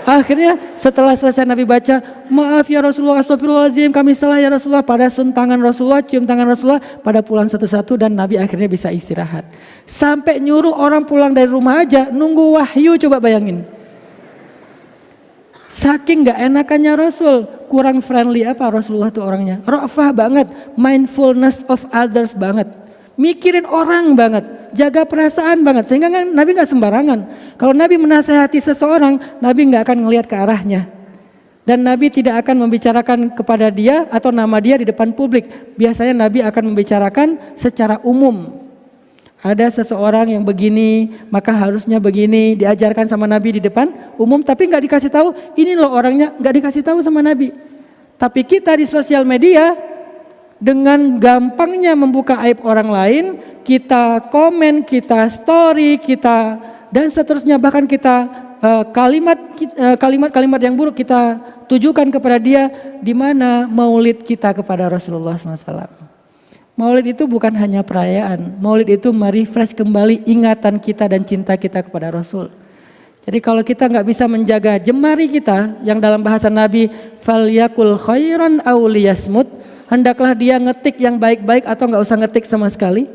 akhirnya setelah selesai Nabi baca, maaf ya Rasulullah, astagfirullahaladzim, kami salah ya Rasulullah. Pada sun tangan Rasulullah, cium tangan Rasulullah, pada pulang satu-satu dan Nabi akhirnya bisa istirahat. Sampai nyuruh orang pulang dari rumah aja, nunggu wahyu, coba bayangin. Saking gak enakannya Rasul, kurang friendly apa Rasulullah tuh orangnya. Ra'fah banget, mindfulness of others banget. Mikirin orang banget, jaga perasaan banget, sehingga Nabi gak sembarangan. Kalau Nabi menasehati seseorang, Nabi gak akan ngelihat ke arahnya. Dan Nabi tidak akan membicarakan kepada dia atau nama dia di depan publik. Biasanya Nabi akan membicarakan secara umum. Ada seseorang yang begini, maka harusnya begini, diajarkan sama Nabi di depan umum, tapi gak dikasih tahu, ini loh orangnya, gak dikasih tahu sama Nabi. Tapi kita di sosial media, dengan gampangnya membuka aib orang lain, kita komen, kita story, kita dan seterusnya, bahkan kita kalimat-kalimat yang buruk kita tujukan kepada dia. Di mana maulid kita kepada Rasulullah SAW. Maulid itu bukan hanya perayaan, maulid itu merefresh kembali ingatan kita dan cinta kita kepada Rasul. Jadi kalau kita nggak bisa menjaga jemari kita, yang dalam bahasa Nabi, falyakul khairan aw liyasmut, hendaklah dia ngetik yang baik-baik atau nggak usah ngetik sama sekali.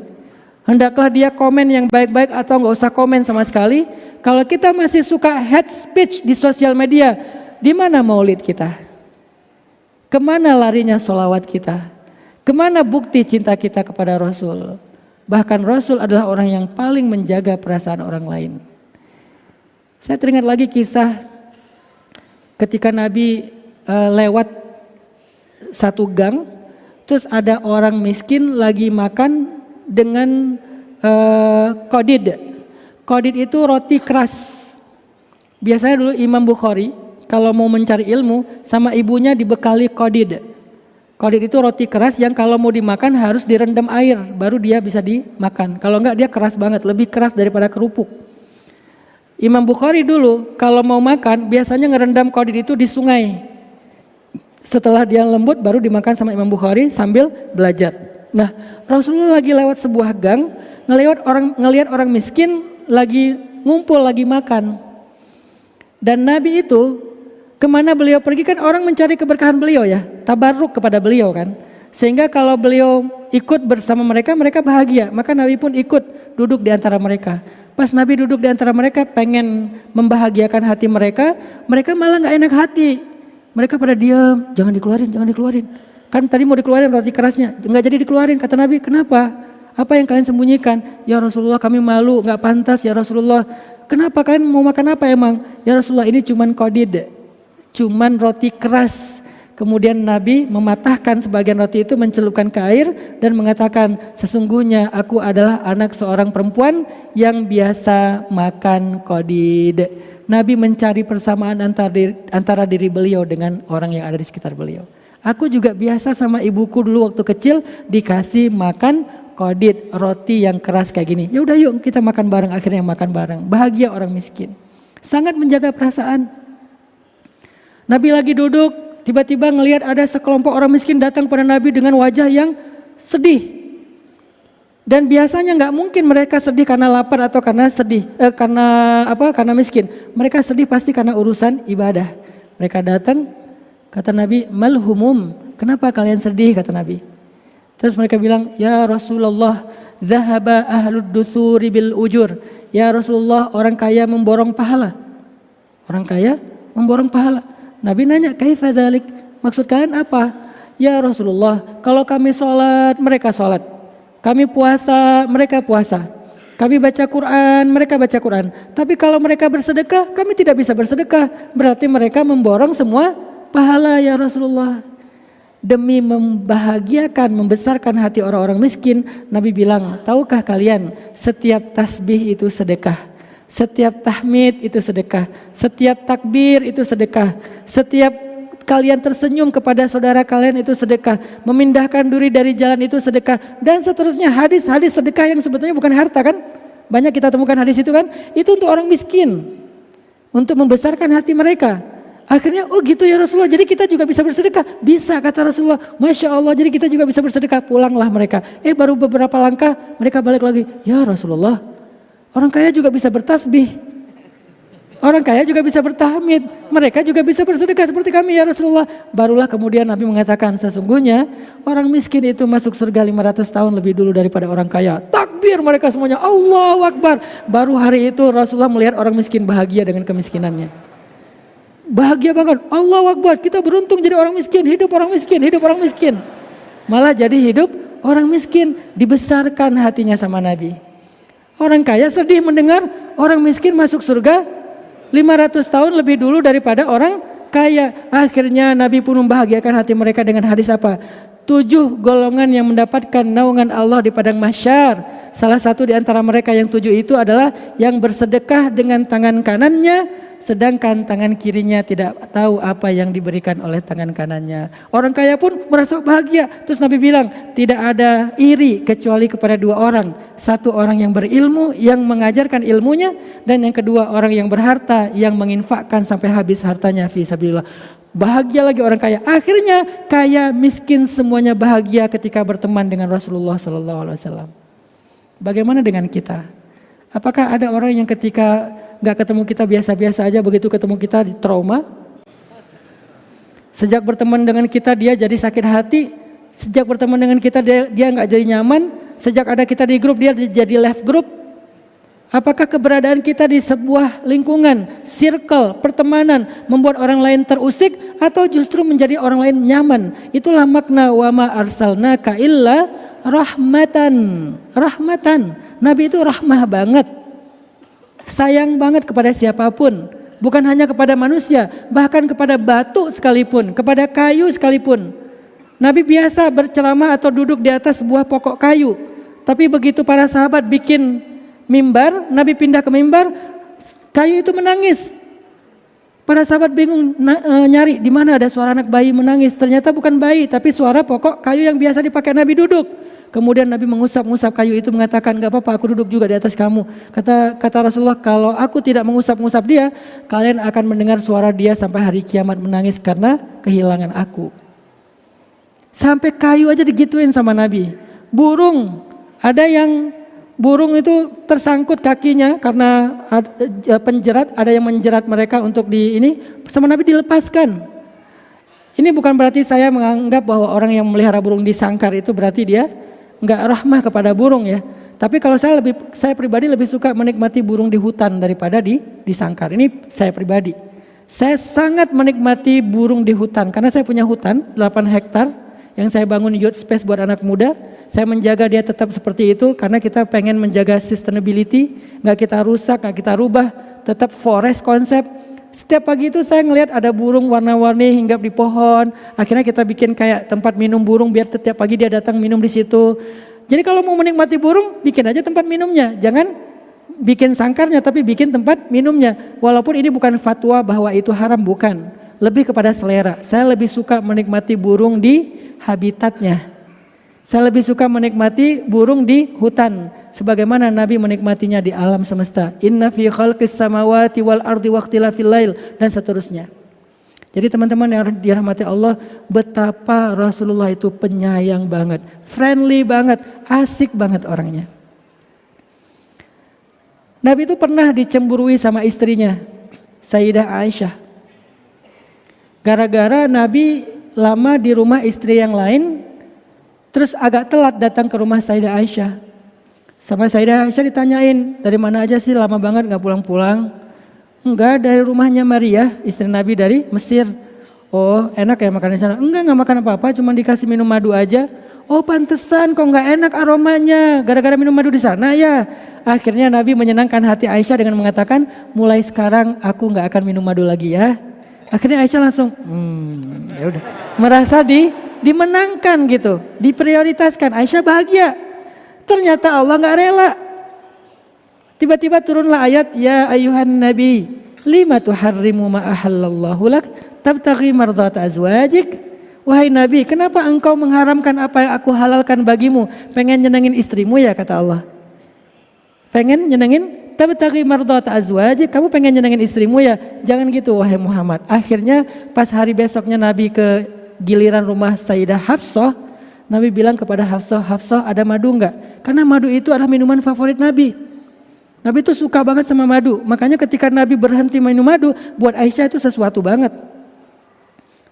Hendaklah dia komen yang baik-baik atau nggak usah komen sama sekali. Kalau kita masih suka hate speech di sosial media, di mana maulid kita? Kemana larinya sholawat kita? Kemana bukti cinta kita kepada Rasul? Bahkan Rasul adalah orang yang paling menjaga perasaan orang lain. Saya teringat lagi kisah ketika Nabi lewat satu gang, terus ada orang miskin lagi makan dengan kodid. Kodid itu roti keras. Biasanya dulu Imam Bukhari kalau mau mencari ilmu sama ibunya dibekali kodid. Kodid itu roti keras yang kalau mau dimakan harus direndam air baru dia bisa dimakan. Kalau enggak dia keras banget, lebih keras daripada kerupuk. Imam Bukhari dulu kalau mau makan biasanya ngerendam kodid itu di sungai. Setelah dia lembut baru dimakan sama Imam Bukhari sambil belajar. Nah, Rasulullah lagi lewat sebuah gang, ngelihat orang miskin lagi ngumpul, lagi makan. Dan Nabi itu kemana beliau pergi kan orang mencari keberkahan beliau ya, tabarruk kepada beliau kan. Sehingga kalau beliau ikut bersama mereka, mereka bahagia. Maka Nabi pun ikut duduk di antara mereka. Pas Nabi duduk di antara mereka pengen membahagiakan hati mereka, mereka malah gak enak hati. Mereka pada diam, jangan dikeluarin, jangan dikeluarin. Kan tadi mau dikeluarin roti kerasnya, nggak jadi dikeluarin. Kata Nabi, kenapa? Apa yang kalian sembunyikan? Ya Rasulullah, kami malu, nggak pantas ya Rasulullah. Kenapa kalian mau makan apa emang? Ya Rasulullah, ini cuman qadid, cuman roti keras. Kemudian Nabi mematahkan sebagian roti itu, mencelupkan ke air dan mengatakan, sesungguhnya aku adalah anak seorang perempuan yang biasa makan qadid. Nabi mencari persamaan antara diri beliau dengan orang yang ada di sekitar beliau. Aku juga biasa sama ibuku dulu waktu kecil dikasih makan qadid, roti yang keras kayak gini. Ya udah yuk kita makan bareng, akhirnya makan bareng. Bahagia orang miskin. Sangat menjaga perasaan. Nabi lagi duduk, tiba-tiba ngelihat ada sekelompok orang miskin datang pada Nabi dengan wajah yang sedih. Dan biasanya nggak mungkin mereka sedih karena lapar atau karena karena miskin. Mereka sedih pasti karena urusan ibadah. Mereka datang, kata Nabi, malhumum, kenapa kalian sedih, kata Nabi. Terus mereka bilang, ya Rasulullah, zahaba ahlud dusuri bil ujur. Ya Rasulullah, orang kaya memborong pahala. Orang kaya memborong pahala. Nabi nanya, kaifa dzalik? Maksud kalian apa? Ya Rasulullah, kalau kami sholat, mereka sholat. Kami puasa, mereka puasa. Kami baca Quran, mereka baca Quran. Tapi kalau mereka bersedekah, kami tidak bisa bersedekah. Berarti mereka memborong semua pahala ya Rasulullah. Demi membahagiakan, membesarkan hati orang-orang miskin, Nabi bilang, tahukah kalian setiap tasbih itu sedekah. Setiap tahmid itu sedekah. Setiap takbir itu sedekah. Setiap kalian tersenyum kepada saudara kalian itu sedekah, memindahkan duri dari jalan itu sedekah, dan seterusnya hadis-hadis sedekah yang sebetulnya bukan harta kan, banyak kita temukan hadis itu kan, itu untuk orang miskin, untuk membesarkan hati mereka. Akhirnya oh gitu ya Rasulullah, jadi kita juga bisa bersedekah, bisa kata Rasulullah, Masya Allah, jadi kita juga bisa bersedekah. Pulanglah mereka, baru beberapa langkah mereka balik lagi, ya Rasulullah, orang kaya juga bisa bertasbih. Orang kaya juga bisa bertahmid, mereka juga bisa bersedekah seperti kami ya Rasulullah. Barulah kemudian Nabi mengatakan, sesungguhnya orang miskin itu masuk surga 500 tahun lebih dulu daripada orang kaya. Takbir mereka semuanya, Allahu Akbar. Baru hari itu Rasulullah melihat orang miskin bahagia dengan kemiskinannya. Bahagia banget, Allahu Akbar, kita beruntung jadi orang miskin, hidup orang miskin, hidup orang miskin. Malah jadi hidup orang miskin, dibesarkan hatinya sama Nabi. Orang kaya sedih mendengar orang miskin masuk surga 500 tahun lebih dulu daripada orang kaya. Akhirnya Nabi pun membahagiakan hati mereka dengan hadis apa? 7 golongan yang mendapatkan naungan Allah di padang mahsyar. Salah satu di antara mereka yang 7 itu adalah yang bersedekah dengan tangan kanannya, sedangkan tangan kirinya tidak tahu apa yang diberikan oleh tangan kanannya. Orang kaya pun merasa bahagia. Terus Nabi bilang, tidak ada iri kecuali kepada 2 orang. Satu orang yang berilmu, yang mengajarkan ilmunya, dan yang kedua orang yang berharta, yang menginfakkan sampai habis hartanya fi sabilillah. Bahagia lagi orang kaya. Akhirnya kaya miskin semuanya bahagia ketika berteman dengan Rasulullah SAW. Bagaimana dengan kita? Apakah ada orang yang ketika gak ketemu kita biasa-biasa aja, begitu ketemu kita di trauma? Sejak berteman dengan kita dia jadi sakit hati. Sejak berteman dengan kita dia gak jadi nyaman. Sejak ada kita di grup dia jadi left group. Apakah keberadaan kita di sebuah lingkungan, circle, pertemanan membuat orang lain terusik atau justru menjadi orang lain nyaman? Itulah makna wa ma arsalnaka illa rahmatan. Rahmatan. Nabi itu rahmah banget. Sayang banget kepada siapapun. Bukan hanya kepada manusia, bahkan kepada batu sekalipun, kepada kayu sekalipun. Nabi biasa berceramah atau duduk di atas sebuah pokok kayu. Tapi begitu para sahabat bikin mimbar, Nabi pindah ke mimbar, kayu itu menangis. Para sahabat bingung nyari di mana ada suara anak bayi menangis. Ternyata bukan bayi, tapi suara pokok kayu yang biasa dipakai Nabi duduk. Kemudian Nabi mengusap-ngusap kayu itu mengatakan, gak apa-apa aku duduk juga di atas kamu. Kata Rasulullah, kalau aku tidak mengusap-ngusap dia, kalian akan mendengar suara dia sampai hari kiamat menangis karena kehilangan aku. Sampai kayu aja digituin sama Nabi. Burung, ada yang burung itu tersangkut kakinya karena penjerat, ada yang menjerat mereka untuk sama Nabi dilepaskan. Ini bukan berarti saya menganggap bahwa orang yang melihara burung disangkar itu berarti dia enggak rahmah kepada burung ya. Tapi kalau saya pribadi lebih suka menikmati burung di hutan daripada disangkar. Ini saya pribadi. Saya sangat menikmati burung di hutan karena saya punya hutan 8 hektar yang saya bangun youth space buat anak muda. Saya menjaga dia tetap seperti itu karena kita pengen menjaga sustainability, nggak kita rusak, nggak kita rubah, tetap forest konsep. Setiap pagi itu saya ngelihat ada burung warna-warni hinggap di pohon. Akhirnya kita bikin kayak tempat minum burung biar setiap pagi dia datang minum di situ. Jadi kalau mau menikmati burung, bikin aja tempat minumnya. Jangan bikin sangkarnya tapi bikin tempat minumnya. Walaupun ini bukan fatwa bahwa itu haram, bukan. Lebih kepada selera. Saya lebih suka menikmati burung di habitatnya. Saya lebih suka menikmati burung di hutan sebagaimana Nabi menikmatinya di alam semesta. Inna fi khalqis samawati wal ardi waqtilafil lail dan seterusnya. Jadi teman-teman yang dirahmati Allah, betapa Rasulullah itu penyayang banget, friendly banget, asik banget orangnya. Nabi itu pernah dicemburui sama istrinya, Sayyidah Aisyah. Gara-gara Nabi lama di rumah istri yang lain, terus agak telat datang ke rumah Sayyidah Aisyah. Sama Sayyidah Aisyah ditanyain, dari mana aja sih lama banget gak pulang-pulang? Enggak, dari rumahnya Maria, istri Nabi dari Mesir. Oh enak ya makan di sana? Enggak, gak makan apa-apa, cuma dikasih minum madu aja. Oh pantesan kok gak enak aromanya, gara-gara minum madu di sana ya. Akhirnya Nabi menyenangkan hati Aisyah dengan mengatakan, mulai sekarang aku gak akan minum madu lagi ya. Akhirnya Aisyah langsung, ya udah, merasa dimenangkan gitu, diprioritaskan. Aisyah bahagia. Ternyata Allah nggak rela. Tiba-tiba turunlah ayat, ya ayuhan nabi, lima tuharrimu ma ahallallahu lak, tabtaghi mardhat azwajik. Wahai Nabi, kenapa engkau mengharamkan apa yang aku halalkan bagimu? Pengen nyenengin istrimu ya, kata Allah. Pengen nyenengin, tabtaghi mardhat azwajik, kamu pengen nyenengin istrimu ya? Jangan gitu wahai Muhammad. Akhirnya pas hari besoknya Nabi ke giliran rumah Sayyidah Hafsah, Nabi bilang kepada Hafsah, Hafsah ada madu enggak? Karena madu itu adalah minuman favorit Nabi. Nabi itu suka banget sama madu. Makanya ketika Nabi berhenti minum madu, buat Aisyah itu sesuatu banget.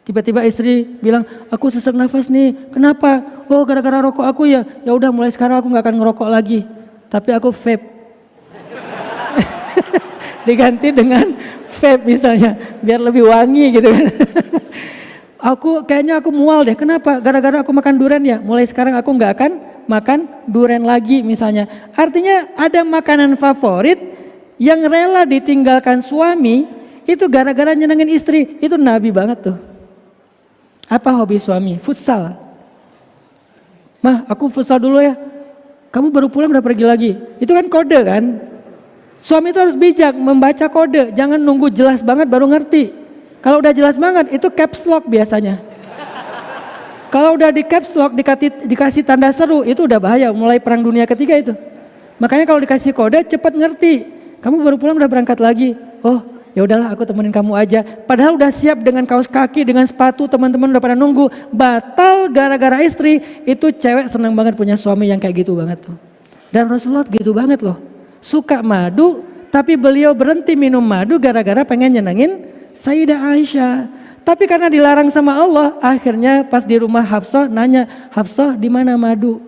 Tiba-tiba istri bilang, aku sesak nafas nih. Kenapa? Oh gara-gara rokok aku ya. Ya udah mulai sekarang aku nggak akan ngerokok lagi. Tapi aku vape. Diganti dengan vape misalnya, biar lebih wangi gitu kan. Kayaknya aku mual deh. Kenapa? Gara-gara aku makan durian ya. Mulai sekarang aku nggak akan makan durian lagi misalnya. Artinya ada makanan favorit yang rela ditinggalkan suami itu gara-gara nyenengin istri. Itu Nabi banget tuh. Apa hobi suami? Futsal. Mah, aku futsal dulu ya. Kamu baru pulang udah pergi lagi. Itu kan kode kan? Suami itu harus bijak membaca kode. Jangan nunggu jelas banget baru ngerti. Kalau udah jelas banget itu caps lock biasanya. Kalau udah di caps lock dikasih tanda seru itu udah bahaya. Mulai perang dunia ketiga itu. Makanya kalau dikasih kode cepat ngerti. Kamu baru pulang udah berangkat lagi. Oh ya udahlah aku temenin kamu aja. Padahal udah siap dengan kaos kaki, dengan sepatu, teman-teman udah pada nunggu. Batal gara-gara istri. Itu cewek senang banget punya suami yang kayak gitu banget tuh. Dan Rasulullah gitu banget loh. Suka madu tapi beliau berhenti minum madu gara-gara pengen nyenengin Sayyidah Aisyah. Tapi karena dilarang sama Allah, akhirnya pas di rumah Hafsah nanya, Hafsah di mana madu?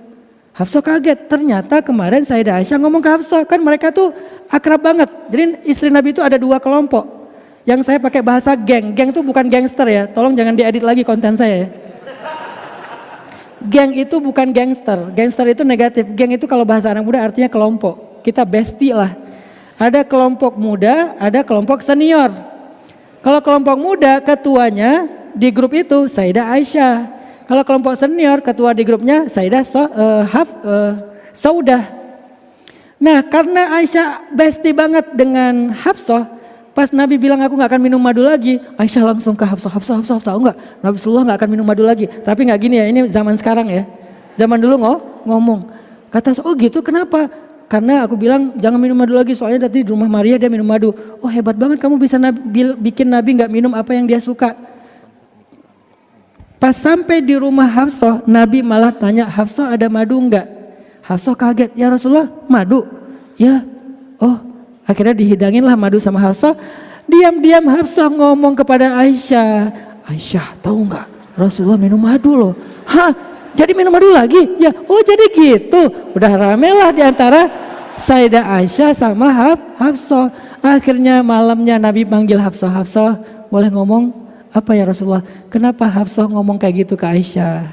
Hafsah kaget, ternyata kemarin Sayyidah Aisyah ngomong ke Hafsah, kan mereka tuh akrab banget. Jadi istri Nabi itu ada 2 kelompok. Yang saya pakai bahasa geng tuh bukan gangster ya, tolong jangan diedit lagi konten saya ya. Geng itu bukan gangster itu negatif. Geng itu kalau bahasa anak muda artinya kelompok. Kita bestie lah. Ada kelompok muda, ada kelompok senior. Kalau kelompok muda ketuanya di grup itu Sayyidah Aisyah. Kalau kelompok senior ketua di grupnya Sayyidah Saudah. Nah karena Aisyah bestie banget dengan Hafsah, pas Nabi bilang aku gak akan minum madu lagi, Aisyah langsung ke Hafsah tahu gak? Nabi Rasulullah gak akan minum madu lagi. Tapi gak gini ya, ini zaman sekarang ya. Zaman dulu ngomong. Kata oh gitu kenapa? Karena aku bilang jangan minum madu lagi soalnya tadi di rumah Maria dia minum madu. Oh hebat banget kamu bisa bikin Nabi gak minum apa yang dia suka. Pas sampai di rumah Hafsah, Nabi malah tanya, Hafsah ada madu enggak? Hafsah kaget, ya Rasulullah madu? Ya, oh akhirnya dihidangin lah madu sama Hafsah. Diam-diam Hafsah ngomong kepada Aisyah, Aisyah tahu enggak Rasulullah minum madu loh. Hah? Jadi minum madu lagi? Ya, oh jadi gitu. Udah rame lah diantara Sayyidah Aisyah sama Hafsah. Akhirnya malamnya Nabi panggil Hafsah. Hafsah boleh ngomong? Apa ya Rasulullah? Kenapa Hafsah ngomong kayak gitu ke Aisyah?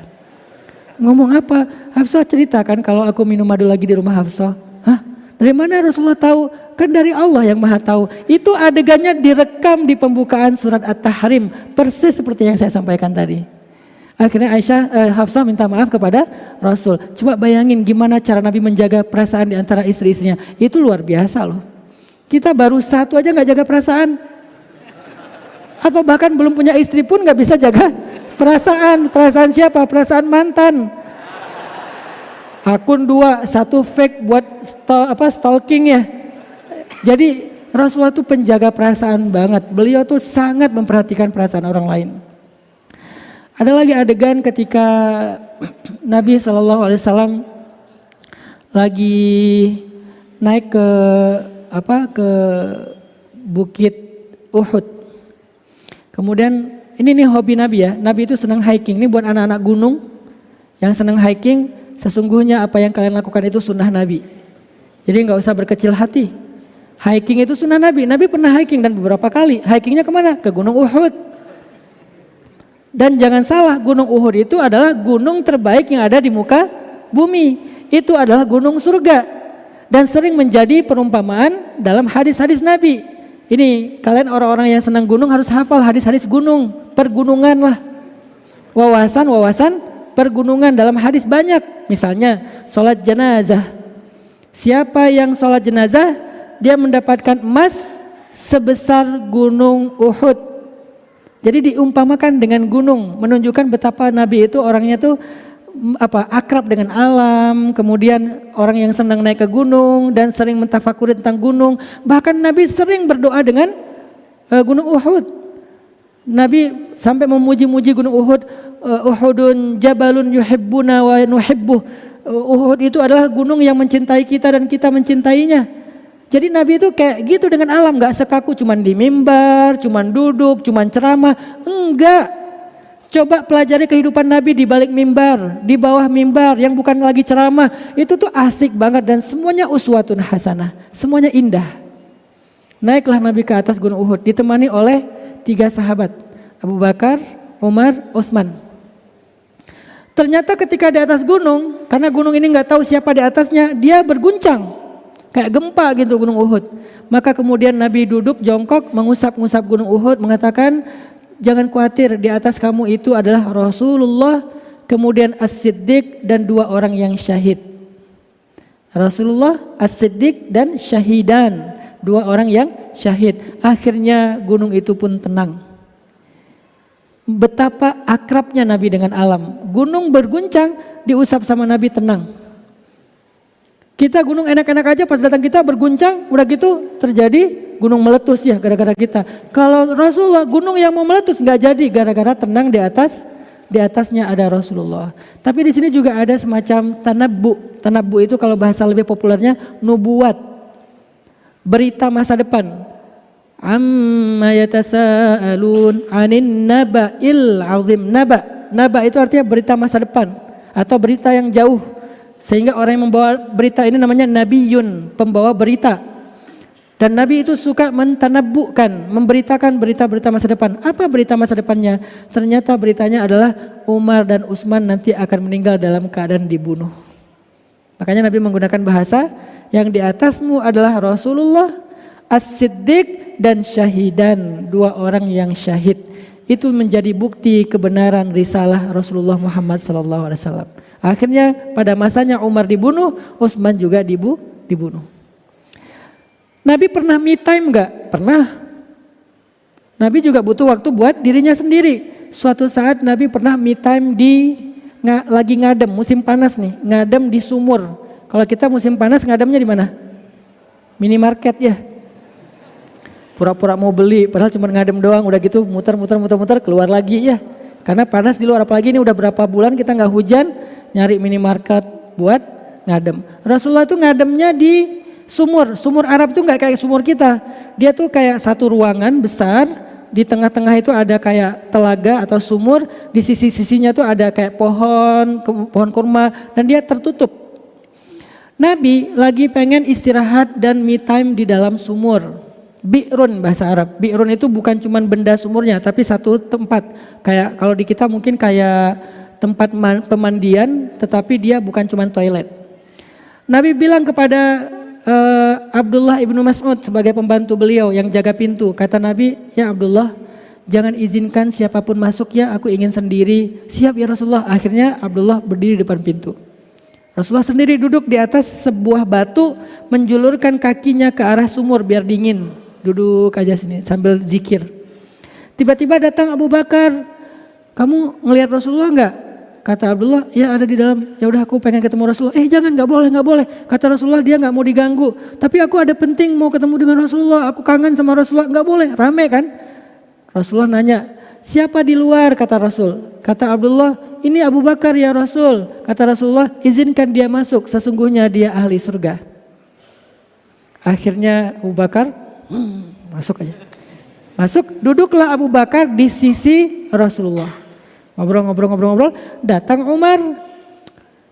Ngomong apa? Hafsah ceritakan kalau aku minum madu lagi di rumah Hafsah. Hah? Dari mana Rasulullah tahu? Kan dari Allah yang maha tahu. Itu adegannya direkam di pembukaan surat At-Tahrim. Persis seperti yang saya sampaikan tadi. Akhirnya Hafsah minta maaf kepada Rasul. Coba bayangin gimana cara Nabi menjaga perasaan di antara istri-istrinya. Itu luar biasa loh. Kita baru satu aja gak jaga perasaan. Atau bahkan belum punya istri pun gak bisa jaga perasaan. Perasaan siapa? Perasaan mantan. Akun 2, 1 fake buat stalking ya. Jadi Rasulullah tuh penjaga perasaan banget. Beliau tuh sangat memperhatikan perasaan orang lain. Ada lagi adegan ketika Nabi SAW lagi naik ke bukit Uhud. Kemudian ini nih hobi Nabi ya. Nabi itu senang hiking. Ini buat anak-anak gunung yang senang hiking. Sesungguhnya apa yang kalian lakukan itu sunnah Nabi. Jadi nggak usah berkecil hati. Hiking itu sunnah Nabi. Nabi pernah hiking dan beberapa kali. Hikingnya kemana? Ke Gunung Uhud. Dan jangan salah, Gunung Uhud itu adalah gunung terbaik yang ada di muka bumi. Itu adalah gunung surga. Dan sering menjadi perumpamaan dalam hadis-hadis Nabi. Ini kalian orang-orang yang senang gunung harus hafal hadis-hadis gunung. Pergunungan lah. Wawasan pergunungan dalam hadis banyak. Misalnya sholat jenazah. Siapa yang sholat jenazah, dia mendapatkan emas sebesar gunung Uhud. Jadi diumpamakan dengan gunung, menunjukkan betapa Nabi itu orangnya tuh akrab dengan alam, kemudian orang yang senang naik ke gunung dan sering mentafakuri tentang gunung. Bahkan Nabi sering berdoa dengan gunung Uhud. Nabi sampai memuji-muji gunung Uhud, Uhudun jabalun yuhibbuna wa nuhibbuh. Uhud itu adalah gunung yang mencintai kita dan kita mencintainya. Jadi Nabi itu kayak gitu dengan alam, gak sekaku cuman di mimbar, cuman duduk, cuman ceramah, enggak. Coba pelajari kehidupan Nabi di balik mimbar, di bawah mimbar yang bukan lagi ceramah. Itu tuh asik banget dan semuanya uswatun hasanah, semuanya indah. Naiklah Nabi ke atas gunung Uhud ditemani oleh 3 sahabat, Abu Bakar, Umar, Utsman. Ternyata ketika di atas gunung, karena gunung ini gak tahu siapa di atasnya, dia berguncang. Kayak gempa gitu gunung Uhud. Maka kemudian Nabi duduk jongkok mengusap-ngusap gunung Uhud mengatakan jangan khawatir di atas kamu itu adalah Rasulullah kemudian As-Siddiq dan 2 orang yang syahid. Rasulullah, As-Siddiq dan syahidan. 2 orang yang syahid. Akhirnya gunung itu pun tenang. Betapa akrabnya Nabi dengan alam. Gunung berguncang diusap sama Nabi tenang. Kita gunung enak-enak aja pas datang kita berguncang, udah gitu terjadi gunung meletus ya gara-gara kita. Kalau Rasulullah gunung yang mau meletus nggak jadi gara-gara tenang di atasnya ada Rasulullah. Tapi di sini juga ada semacam tanabbu. Tanabbu itu kalau bahasa lebih populernya nubuat, berita masa depan. Amma yatasaalun anin naba'il azim. Naba itu artinya berita masa depan atau berita yang jauh. Sehingga orang yang membawa berita ini namanya Nabiyun, pembawa berita. Dan Nabi itu suka mentanabbukan, memberitakan berita-berita masa depan. Apa berita masa depannya? Ternyata beritanya adalah Umar dan Utsman nanti akan meninggal dalam keadaan dibunuh. Makanya Nabi menggunakan bahasa yang di atasmu adalah Rasulullah, As-Siddiq dan syahidan, 2 orang yang syahid. Itu menjadi bukti kebenaran risalah Rasulullah Muhammad SAW. Akhirnya pada masanya Umar dibunuh, Utsman juga dibunuh. Nabi pernah me time enggak? Pernah. Nabi juga butuh waktu buat dirinya sendiri. Suatu saat Nabi pernah me time di lagi ngadem, musim panas nih, ngadem di sumur. Kalau kita musim panas ngademnya di mana? Minimarket ya. Pura-pura mau beli, padahal cuma ngadem doang, udah gitu muter keluar lagi ya. Karena panas di luar, apalagi ini udah berapa bulan kita nggak hujan, nyari minimarket buat ngadem. Rasulullah tuh ngademnya di sumur. Sumur Arab tuh nggak kayak sumur kita. Dia tuh kayak satu ruangan besar, di tengah-tengah itu ada kayak telaga atau sumur, di sisi-sisinya tuh ada kayak pohon kurma, dan dia tertutup. Nabi lagi pengen istirahat dan me time di dalam sumur. Bi'run bahasa Arab. Bi'run itu bukan cuma benda sumurnya, tapi satu tempat. Kayak kalau di kita mungkin kayak tempat pemandian, tetapi dia bukan cuma toilet. Nabi bilang kepada Abdullah ibnu Mas'ud sebagai pembantu beliau yang jaga pintu. Kata Nabi, ya Abdullah, jangan izinkan siapapun masuk ya, aku ingin sendiri. Siap ya Rasulullah. Akhirnya Abdullah berdiri di depan pintu. Rasulullah sendiri duduk di atas sebuah batu, menjulurkan kakinya ke arah sumur biar dingin. Duduk aja sini sambil zikir. Tiba-tiba datang Abu Bakar. Kamu ngelihat Rasulullah enggak? Kata Abdullah, ya ada di dalam. Ya udah aku pengen ketemu Rasulullah. Jangan, nggak boleh. Kata Rasulullah, dia nggak mau diganggu. Tapi aku ada penting mau ketemu dengan Rasulullah. Aku kangen sama Rasulullah. Nggak boleh, rame kan? Rasulullah nanya, siapa di luar? Kata Rasul. Kata Abdullah, ini Abu Bakar ya Rasul. Kata Rasulullah, izinkan dia masuk. Sesungguhnya dia ahli surga. Akhirnya Abu Bakar, masuk aja. Masuk, duduklah Abu Bakar di sisi Rasulullah. Ngobrol, datang Umar.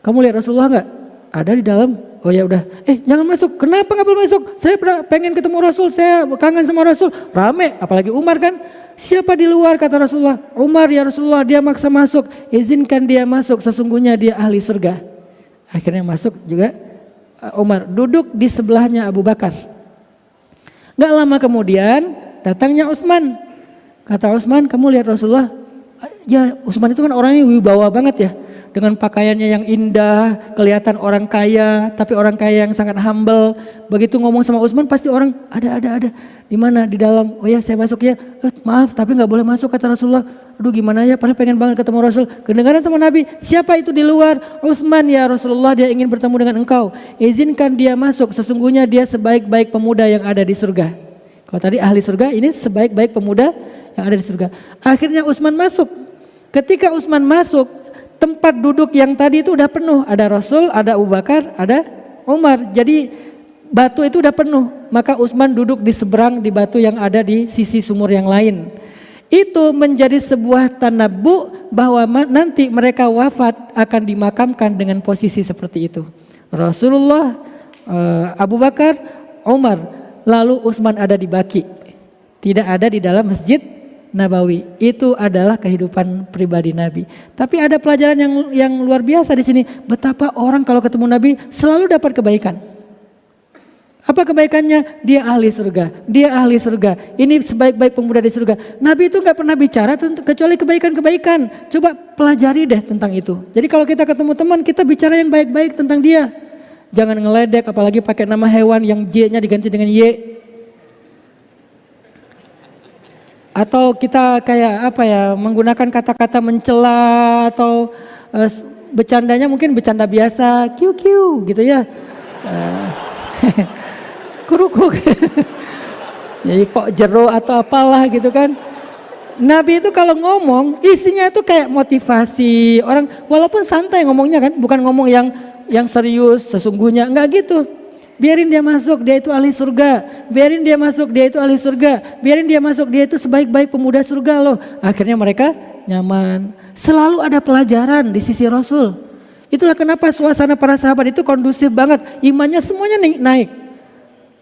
Kamu lihat Rasulullah enggak? Ada di dalam. Oh ya udah. Jangan masuk. Kenapa enggak boleh masuk? Saya pengen ketemu Rasul, saya kangen sama Rasul. Rame, apalagi Umar kan. Siapa di luar? Kata Rasulullah. Umar ya Rasulullah, dia maksa masuk. Izinkan dia masuk, sesungguhnya dia ahli surga. Akhirnya masuk juga Umar. Duduk di sebelahnya Abu Bakar. Enggak lama kemudian datangnya Utsman. Kata Utsman, kamu lihat Rasulullah? Ya Utsman itu kan orangnya wibawa banget ya. Dengan pakaiannya yang indah, kelihatan orang kaya, tapi orang kaya yang sangat humble. Begitu ngomong sama Utsman pasti orang ada. Di mana? Di dalam. Oh ya saya masuk ya. Maaf tapi nggak boleh masuk kata Rasulullah. Aduh gimana ya, padahal pengen banget ketemu Rasul. Kedengaran sama Nabi, siapa itu di luar? Utsman ya Rasulullah, dia ingin bertemu dengan engkau. Izinkan dia masuk, sesungguhnya dia sebaik-baik pemuda yang ada di surga. Kalau tadi ahli surga, ini sebaik-baik pemuda yang ada di surga. Akhirnya Utsman masuk. Ketika Utsman masuk, tempat duduk yang tadi itu udah penuh. Ada Rasul, ada Abu Bakar, ada Umar. Jadi batu itu udah penuh. Maka Utsman duduk di seberang di batu yang ada di sisi sumur yang lain. Itu menjadi sebuah tanabbu bahwa nanti mereka wafat akan dimakamkan dengan posisi seperti itu. Rasulullah, Abu Bakar, Umar. Lalu Utsman ada di Baqi. Tidak ada di dalam Masjid Nabawi. Itu adalah kehidupan pribadi Nabi. Tapi ada pelajaran yang luar biasa di sini. Betapa orang kalau ketemu Nabi selalu dapat kebaikan. Apa kebaikannya? Dia ahli surga. Dia ahli surga. Ini sebaik-baik pemuda di surga. Nabi itu nggak pernah bicara kecuali kebaikan-kebaikan. Coba pelajari deh tentang itu. Jadi kalau kita ketemu teman, kita bicara yang baik-baik tentang dia. Jangan ngeledek, apalagi pakai nama hewan yang J-nya diganti dengan Y. Atau kita kayak apa ya, menggunakan kata-kata mencela atau bercandanya mungkin bercanda biasa, QQ gitu ya. Kurukuk. Jadi pok jero atau apalah gitu kan. Nabi itu kalau ngomong isinya itu kayak motivasi orang, walaupun santai ngomongnya kan, bukan ngomong yang serius sesungguhnya, enggak gitu. Biarin dia masuk, dia itu ahli surga. Biarin dia masuk, dia itu ahli surga. Biarin dia masuk, dia itu sebaik-baik pemuda surga loh. Akhirnya mereka nyaman. Selalu ada pelajaran di sisi Rasul. Itulah kenapa suasana para sahabat itu kondusif banget. Imannya semuanya naik.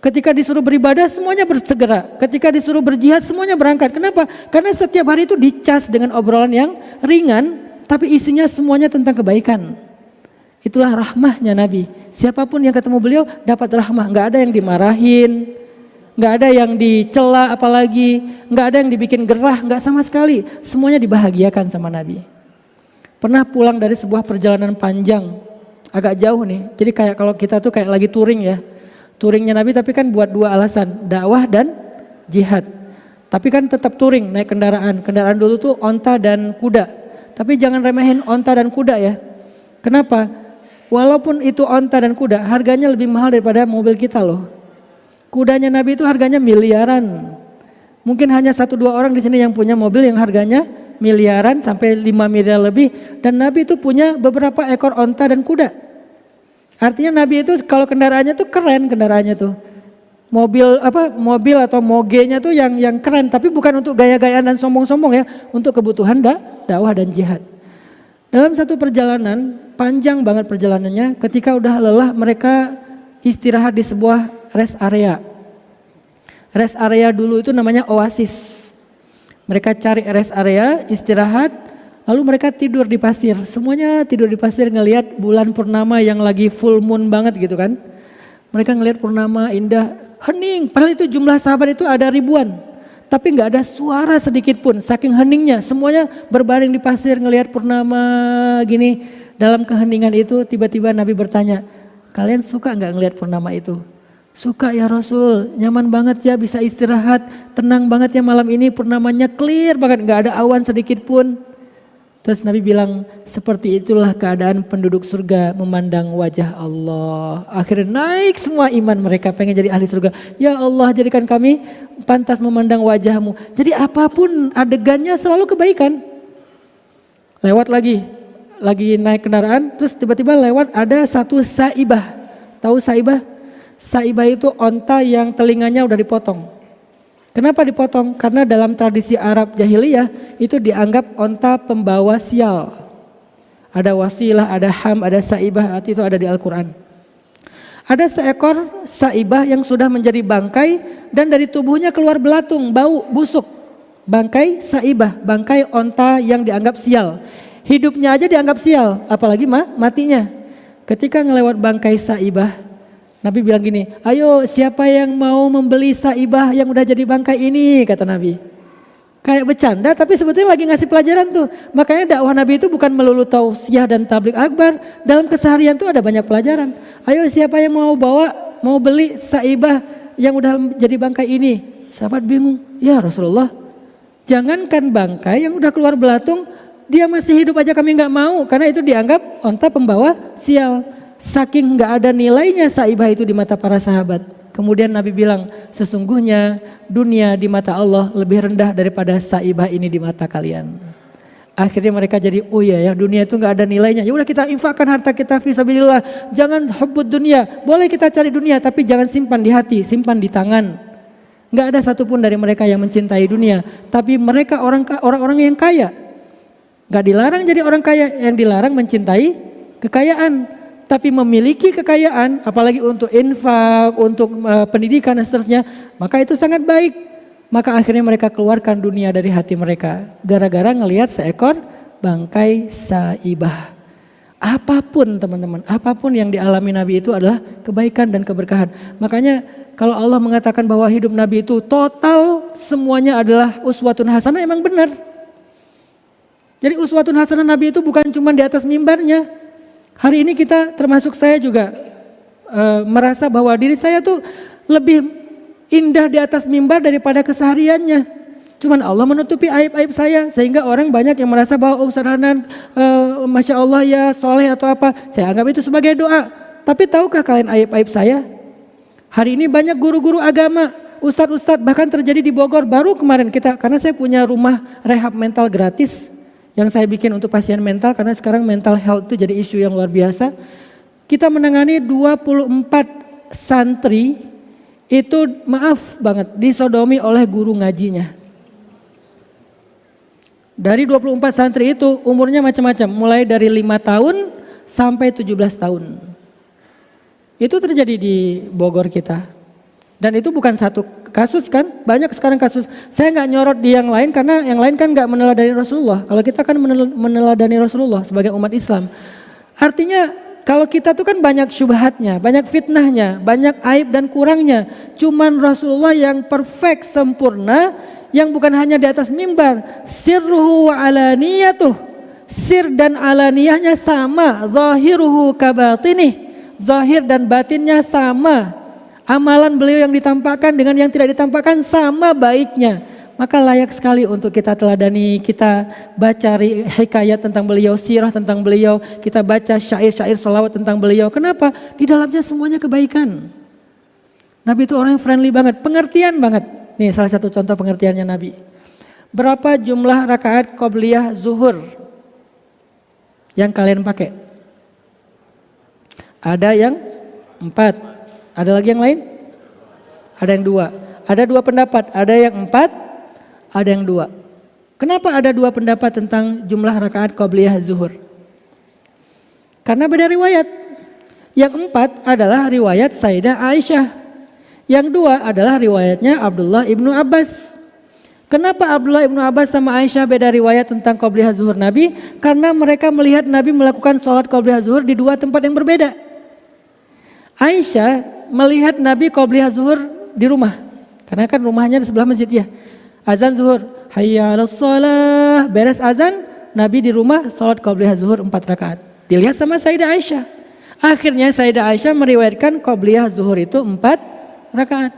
Ketika disuruh beribadah semuanya bersegera. Ketika disuruh berjihad semuanya berangkat. Kenapa? Karena setiap hari itu dicas dengan obrolan yang ringan, tapi isinya semuanya tentang kebaikan. Itulah rahmahnya Nabi. Siapapun yang ketemu beliau dapat rahmah. Gak ada yang dimarahin, gak ada yang dicela apalagi, gak ada yang dibikin gerah, gak sama sekali. Semuanya dibahagiakan sama Nabi. Pernah pulang dari sebuah perjalanan panjang, agak jauh nih. Jadi kayak kalau kita tuh kayak lagi touring ya. Touringnya Nabi tapi kan buat dua alasan, dakwah dan jihad. Tapi kan tetap touring, naik kendaraan. Kendaraan dulu tuh onta dan kuda. Tapi jangan remehin onta dan kuda ya. Kenapa? Walaupun itu onta dan kuda, harganya lebih mahal daripada mobil kita loh. Kudanya Nabi itu harganya miliaran. Mungkin hanya 1-2 orang di sini yang punya mobil yang harganya miliaran sampai 5 miliar lebih. Dan Nabi itu punya beberapa ekor onta dan kuda. Artinya Nabi itu kalau kendaraannya tuh keren kendaraannya tuh. Mobil atau mogenya tuh yang keren, tapi bukan untuk gaya-gayaan dan sombong-sombong ya, untuk kebutuhan dakwah dan jihad. Dalam satu perjalanan, panjang banget perjalanannya, ketika udah lelah mereka istirahat di sebuah rest area. Rest area dulu itu namanya oasis. Mereka cari rest area, istirahat, lalu mereka tidur di pasir. Semuanya tidur di pasir ngelihat bulan purnama yang lagi full moon banget gitu kan. Mereka ngelihat purnama indah, hening. Padahal itu jumlah sahabat itu ada ribuan. Tapi nggak ada suara sedikit pun, saking heningnya. Semuanya berbaring di pasir ngelihat purnama gini. Dalam keheningan itu tiba-tiba Nabi bertanya, kalian suka nggak ngelihat purnama itu? Suka ya Rasul, nyaman banget ya bisa istirahat, tenang banget ya malam ini, purnamanya clear banget, nggak ada awan sedikit pun. Terus Nabi bilang, seperti itulah keadaan penduduk surga memandang wajah Allah. Akhirnya naik semua iman mereka, pengen jadi ahli surga. Ya Allah, jadikan kami pantas memandang wajahmu. Jadi apapun adegannya selalu kebaikan. Lewat lagi naik kendaraan, terus tiba-tiba lewat ada satu saibah. Tahu saibah? Saibah itu onta yang telinganya udah dipotong. Kenapa dipotong? Karena dalam tradisi Arab jahiliyah itu dianggap onta pembawa sial. Ada wasilah, ada ham, ada saibah, itu ada di Al-Quran. Ada seekor saibah yang sudah menjadi bangkai dan dari tubuhnya keluar belatung, bau, busuk. Bangkai saibah, bangkai onta yang dianggap sial. Hidupnya aja dianggap sial, apalagi matinya. Ketika ngelewat bangkai saibah, Nabi bilang gini, ayo siapa yang mau membeli saibah yang udah jadi bangkai ini, kata Nabi. Kayak bercanda tapi sebetulnya lagi ngasih pelajaran tuh. Makanya dakwah Nabi itu bukan melulu tausiah dan tablik akbar. Dalam keseharian tuh ada banyak pelajaran. Ayo siapa yang mau beli saibah yang udah jadi bangkai ini. Sahabat bingung, ya Rasulullah jangankan bangkai yang udah keluar belatung, dia masih hidup aja kami gak mau. Karena itu dianggap onta pembawa sial. Saking gak ada nilainya saibah itu di mata para sahabat. Kemudian Nabi bilang, sesungguhnya dunia di mata Allah lebih rendah daripada saibah ini di mata kalian. Akhirnya mereka jadi, oh ya dunia itu gak ada nilainya. Ya udah kita infakkan harta kita fisabilillah. Jangan hubbud dunia. Boleh kita cari dunia tapi jangan simpan di hati, simpan di tangan. Gak ada satupun dari mereka yang mencintai dunia. Tapi mereka orang-orang yang kaya. Gak dilarang jadi orang kaya, yang dilarang mencintai kekayaan. Tapi memiliki kekayaan, apalagi untuk infak, untuk pendidikan dan seterusnya, maka itu sangat baik. Maka akhirnya mereka keluarkan dunia dari hati mereka. Gara-gara ngelihat seekor bangkai saibah. Apapun teman-teman, apapun yang dialami Nabi itu adalah kebaikan dan keberkahan. Makanya kalau Allah mengatakan bahwa hidup Nabi itu total semuanya adalah uswatun hasanah, emang benar. Jadi uswatun hasanah Nabi itu bukan cuma di atas mimbarnya. Hari ini kita termasuk saya juga merasa bahwa diri saya tuh lebih indah di atas mimbar daripada kesehariannya. Cuman Allah menutupi aib-aib saya sehingga orang banyak yang merasa bahwa Ustaz Hanan Masya Allah ya soleh atau apa. Saya anggap itu sebagai doa. Tapi tahukah kalian aib-aib saya? Hari ini banyak guru-guru agama, ustadz-ustadz bahkan terjadi di Bogor baru kemarin kita. Karena saya punya rumah rehab mental gratis yang saya bikin untuk pasien mental karena sekarang mental health itu jadi isu yang luar biasa. Kita menangani 24 santri itu maaf banget disodomi oleh guru ngajinya. Dari 24 santri itu umurnya macam-macam, mulai dari 5 tahun sampai 17 tahun. Itu terjadi di Bogor kita. Dan itu bukan satu kasus kan, banyak sekarang kasus. Saya nggak nyorot di yang lain karena yang lain kan nggak meneladani Rasulullah. Kalau kita kan meneladani Rasulullah sebagai umat Islam. Artinya kalau kita tuh kan banyak syubhatnya, banyak fitnahnya, banyak aib dan kurangnya. Cuman Rasulullah yang perfect, sempurna, yang bukan hanya di atas mimbar. Sirruhu wa alaniyatuh, sir dan alaniyahnya sama. Zahiruhu kabatinih, zahir dan batinnya sama. Amalan beliau yang ditampakkan dengan yang tidak ditampakkan sama baiknya. maka layak sekali untuk kita teladani, kita baca hikayat tentang beliau, sirah tentang beliau, kita baca syair-syair salawat tentang beliau. Kenapa? Di dalamnya semuanya kebaikan. Nabi itu orang yang friendly banget, pengertian banget. Nih salah satu contoh pengertiannya Nabi. Berapa jumlah rakaat qobliyah zuhur yang kalian pakai? Ada yang 4, ada lagi yang lain? Ada yang 2. Ada 2 pendapat, ada yang 4, ada yang 2. Kenapa ada 2 pendapat tentang jumlah rakaat qobliyah zuhur? Karena beda riwayat. Yang 4 adalah riwayat Sayyidah Aisyah. Yang 2 adalah riwayatnya Abdullah ibnu Abbas. Kenapa Abdullah ibnu Abbas sama Aisyah beda riwayat tentang qobliyah zuhur Nabi? Karena mereka melihat Nabi melakukan sholat qobliyah zuhur di 2 tempat yang berbeda. Aisyah melihat Nabi qobliyah zuhur di rumah. Karena kan rumahnya di sebelah masjid ya. Azan zuhur, hayya 'alas shalah, beres azan, Nabi di rumah sholat qobliyah zuhur 4 rakaat. Dilihat sama Sayyidah Aisyah. Akhirnya Sayyidah Aisyah meriwayatkan qobliyah zuhur itu 4 rakaat.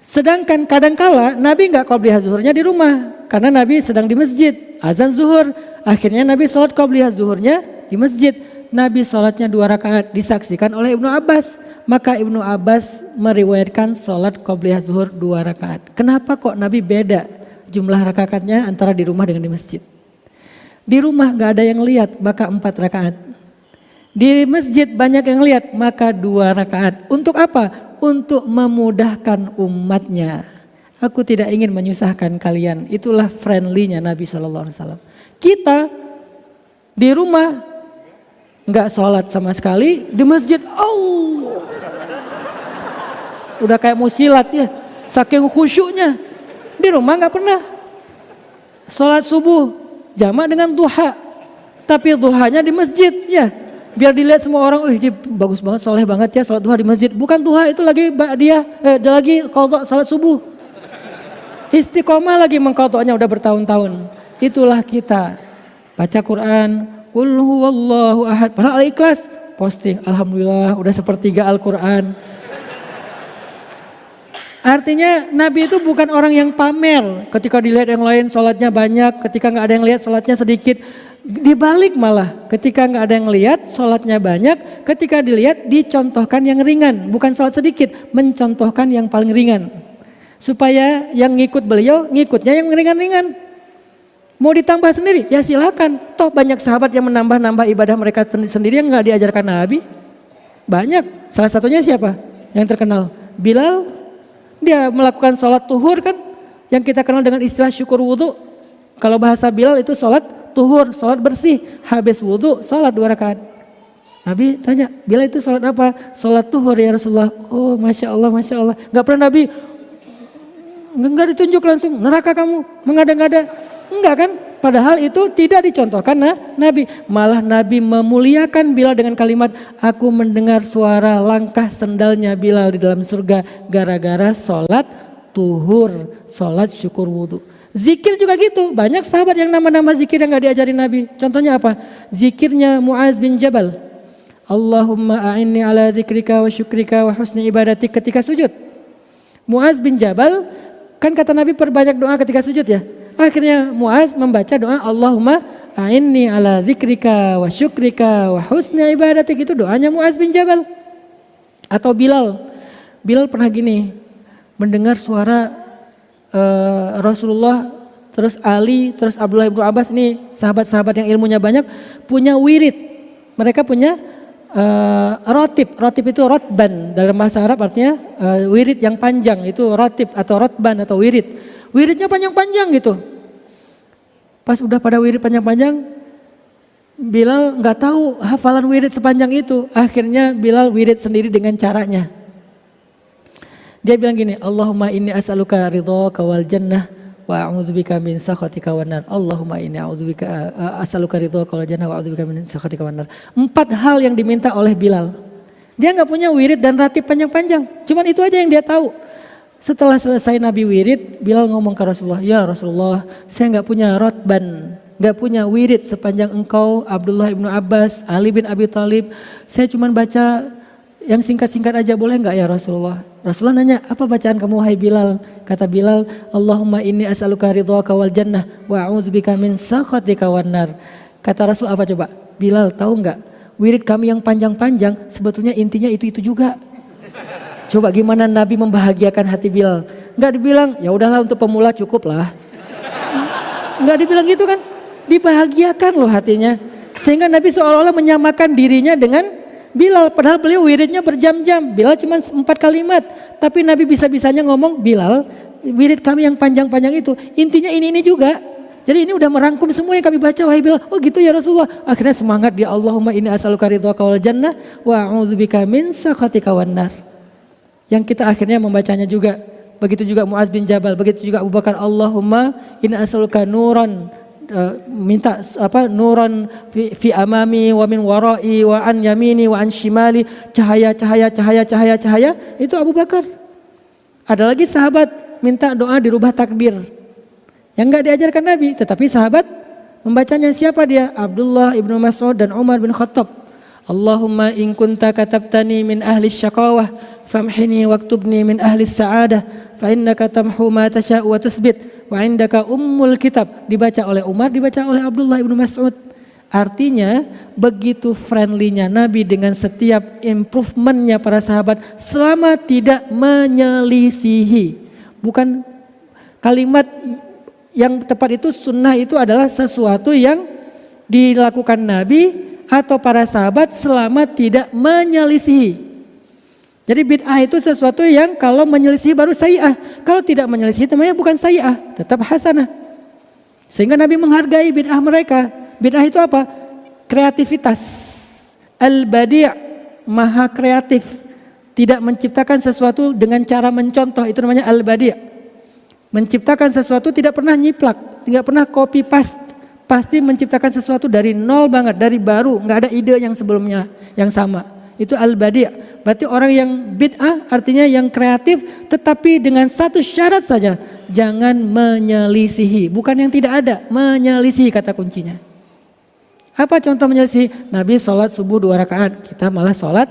Sedangkan kadangkala Nabi enggak qobliyah zuhurnya di rumah. Karena Nabi sedang di masjid, azan zuhur. Akhirnya Nabi sholat qobliyah zuhurnya di masjid. Nabi sholatnya 2 rakaat disaksikan oleh Ibnu Abbas. Maka Ibnu Abbas meriwayatkan sholat qobliyah zuhur 2 rakaat. Kenapa kok Nabi beda jumlah rakaatnya antara di rumah dengan di masjid? Di rumah gak ada yang lihat maka 4 rakaat. Di masjid banyak yang lihat maka 2 rakaat. Untuk apa? Untuk memudahkan umatnya. Aku tidak ingin menyusahkan kalian. Itulah friendly-nya Nabi SAW. Kita di rumah nggak sholat sama sekali, di masjid udah kayak mau silat ya, saking khusyuknya. Di rumah nggak pernah sholat subuh jamak dengan duha, tapi duhanya di masjid ya, biar dilihat semua orang, dia bagus banget, soleh banget ya sholat duha di masjid. Bukan duha, itu lagi lagi qadha sholat subuh, istiqomah lagi mengqadhanya udah bertahun-tahun. Itulah kita baca Quran, qul huwallahu ahad, padahal Al-Ikhlas posting, alhamdulillah udah sepertiga Al-Quran. Artinya Nabi itu bukan orang yang pamer, ketika dilihat yang lain sholatnya banyak, ketika gak ada yang lihat sholatnya sedikit. Dibalik malah, ketika gak ada yang lihat sholatnya banyak, ketika dilihat dicontohkan yang ringan, bukan sholat sedikit, mencontohkan yang paling ringan. Supaya yang ngikut beliau, ngikutnya yang ringan-ringan. Mau ditambah sendiri, ya silakan. Toh banyak sahabat yang menambah-nambah ibadah mereka sendiri yang gak diajarkan Nabi. Banyak, salah satunya siapa yang terkenal? Bilal, dia melakukan sholat tuhur kan, yang kita kenal dengan istilah syukur wudhu. Kalau bahasa Bilal itu sholat tuhur, sholat bersih. Habis wudhu, sholat 2 rakaat. Nabi tanya, Bilal itu sholat apa? Sholat tuhur ya Rasulullah. Oh Masya Allah, Masya Allah. Gak pernah Nabi, gak ditunjuk langsung, neraka kamu, mengada-ngada. Enggak kan? Padahal itu tidak dicontohkan Nabi. Malah Nabi memuliakan Bilal dengan kalimat, aku mendengar suara langkah sendalnya Bilal di dalam surga gara-gara sholat tuhur, sholat syukur wudhu. Zikir juga gitu, banyak sahabat yang nama-nama zikir yang gak diajarin Nabi. Contohnya apa? Zikirnya Muaz bin Jabal. Allahumma a'inni ala zikrika wa syukrika wa husni ibadatik ketika sujud. Muaz bin Jabal, kan kata Nabi perbanyak doa ketika sujud ya. Akhirnya Muaz membaca doa Allahumma a'inni ala zikrika wa syukrika wa husni ibadatik. Itu doanya Muaz bin Jabal. Atau Bilal. Bilal pernah gini, mendengar suara Rasulullah, terus Ali, terus Abdullah ibnu Abbas, ini sahabat-sahabat yang ilmunya banyak, punya wirid. Mereka punya rotib. Rotib itu rotban, dalam bahasa Arab artinya wirid yang panjang, itu rotib atau rotban atau wirid. Wiridnya panjang-panjang gitu. Pas udah pada wirid panjang-panjang, Bilal nggak tahu hafalan wirid sepanjang itu. Akhirnya Bilal wirid sendiri dengan caranya. Dia bilang gini, Allahumma inni as'aluka ridhaka wal jannah wa a'udzubika min sakhatika wan nar. Allahumma inni a'udzubika as'aluka ridhaka wal jannah wa a'udzubika min sakhatika wan nar. 4 hal yang diminta oleh Bilal. Dia nggak punya wirid dan ratib panjang-panjang. Cuman itu aja yang dia tahu. Setelah selesai Nabi wirid, Bilal ngomong ke Rasulullah, ya Rasulullah, saya nggak punya rotban, nggak punya wirid sepanjang engkau, Abdullah ibnu Abbas, Ali bin Abi Thalib. Saya cuma baca Yang singkat-singkat aja boleh nggak ya Rasulullah? Rasulullah nanya, apa bacaan kamu hai Bilal? Kata Bilal, Allahumma inni as'aluka ridhaka wal jannah wa a'udzubika min sakhatika wan nar. Kata Rasul apa coba? Bilal, tahu nggak? Wirid kami yang panjang-panjang sebetulnya intinya itu juga. Coba gimana Nabi membahagiakan hati Bilal? Nggak dibilang, ya udahlah untuk pemula cukup lah. Nggak dibilang gitu kan? Dibahagiakan loh hatinya. Sehingga Nabi seolah-olah menyamakan dirinya dengan Bilal, padahal beliau wiridnya berjam-jam. Bilal cuma 4 kalimat, tapi Nabi bisa-bisanya ngomong, Bilal, wirid kami yang panjang-panjang itu intinya ini juga. Jadi ini udah merangkum semua yang kami baca, wahai Bilal. Oh gitu ya Rasulullah. Akhirnya semangat dia, Allahumma inni as'aluka ridhaka wal jannah wa a'udzubika min sakhatika wan nar. Yang kita akhirnya membacanya juga. Begitu juga Muaz bin Jabal, begitu juga Abu Bakar, Allahumma inni as'aluka nuran, minta apa, nuran fi amami wa min warai wa an yamini wa an shimali, cahaya itu Abu Bakar. Ada lagi sahabat minta doa dirubah takbir yang enggak diajarkan Nabi, tetapi sahabat membacanya. Siapa dia? Abdullah ibnu Mas'ud dan Umar bin Khattab. Allahumma in kunta katabtani min ahli syaqawah famhini waktubni min ahli sa'adah fa innaka tamhu ma tasha'u wa tuthbit wa indaka ummul kitab. Dibaca oleh Umar, dibaca oleh Abdullah ibnu Mas'ud. Artinya begitu friendly-nya Nabi dengan setiap improvementnya para sahabat selama tidak menyelisihi. Bukan kalimat yang tepat itu, sunnah itu adalah sesuatu yang dilakukan Nabi atau para sahabat selama tidak menyelisihi. Jadi bid'ah itu sesuatu yang kalau menyelisihi baru sayyi'ah. Kalau tidak menyelisihi namanya bukan sayyi'ah, tetap hasanah. Sehingga Nabi menghargai bid'ah mereka. Bid'ah itu apa? Kreativitas. Al-badi', maha kreatif. Tidak menciptakan sesuatu dengan cara mencontoh, itu namanya al-badi'. Menciptakan sesuatu tidak pernah nyiplak, tidak pernah copy paste. Pasti menciptakan sesuatu dari nol banget, dari baru, nggak ada ide yang sebelumnya yang sama. Itu al-badi'. Berarti orang yang bid'ah artinya yang kreatif, tetapi dengan satu syarat saja, jangan menyelisihi. Bukan yang tidak ada, menyelisihi kata kuncinya. Apa contoh menyelisihi? Nabi sholat subuh 2 rakaat, kita malah sholat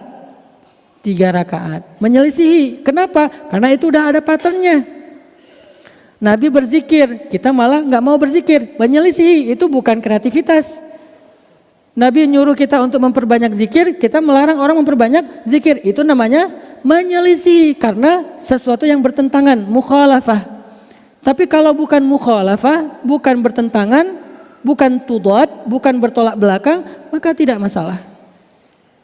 3 rakaat. Menyelisihi. Kenapa? Karena itu udah ada patternnya. Nabi berzikir, kita malah nggak mau berzikir, menyelisihi. Itu bukan kreativitas. Nabi nyuruh kita untuk memperbanyak zikir, kita melarang orang memperbanyak zikir. Itu namanya menyelisihi karena sesuatu yang bertentangan, mukhalafah. Tapi kalau bukan mukhalafah, bukan bertentangan, bukan tudad, bukan bertolak belakang, maka tidak masalah.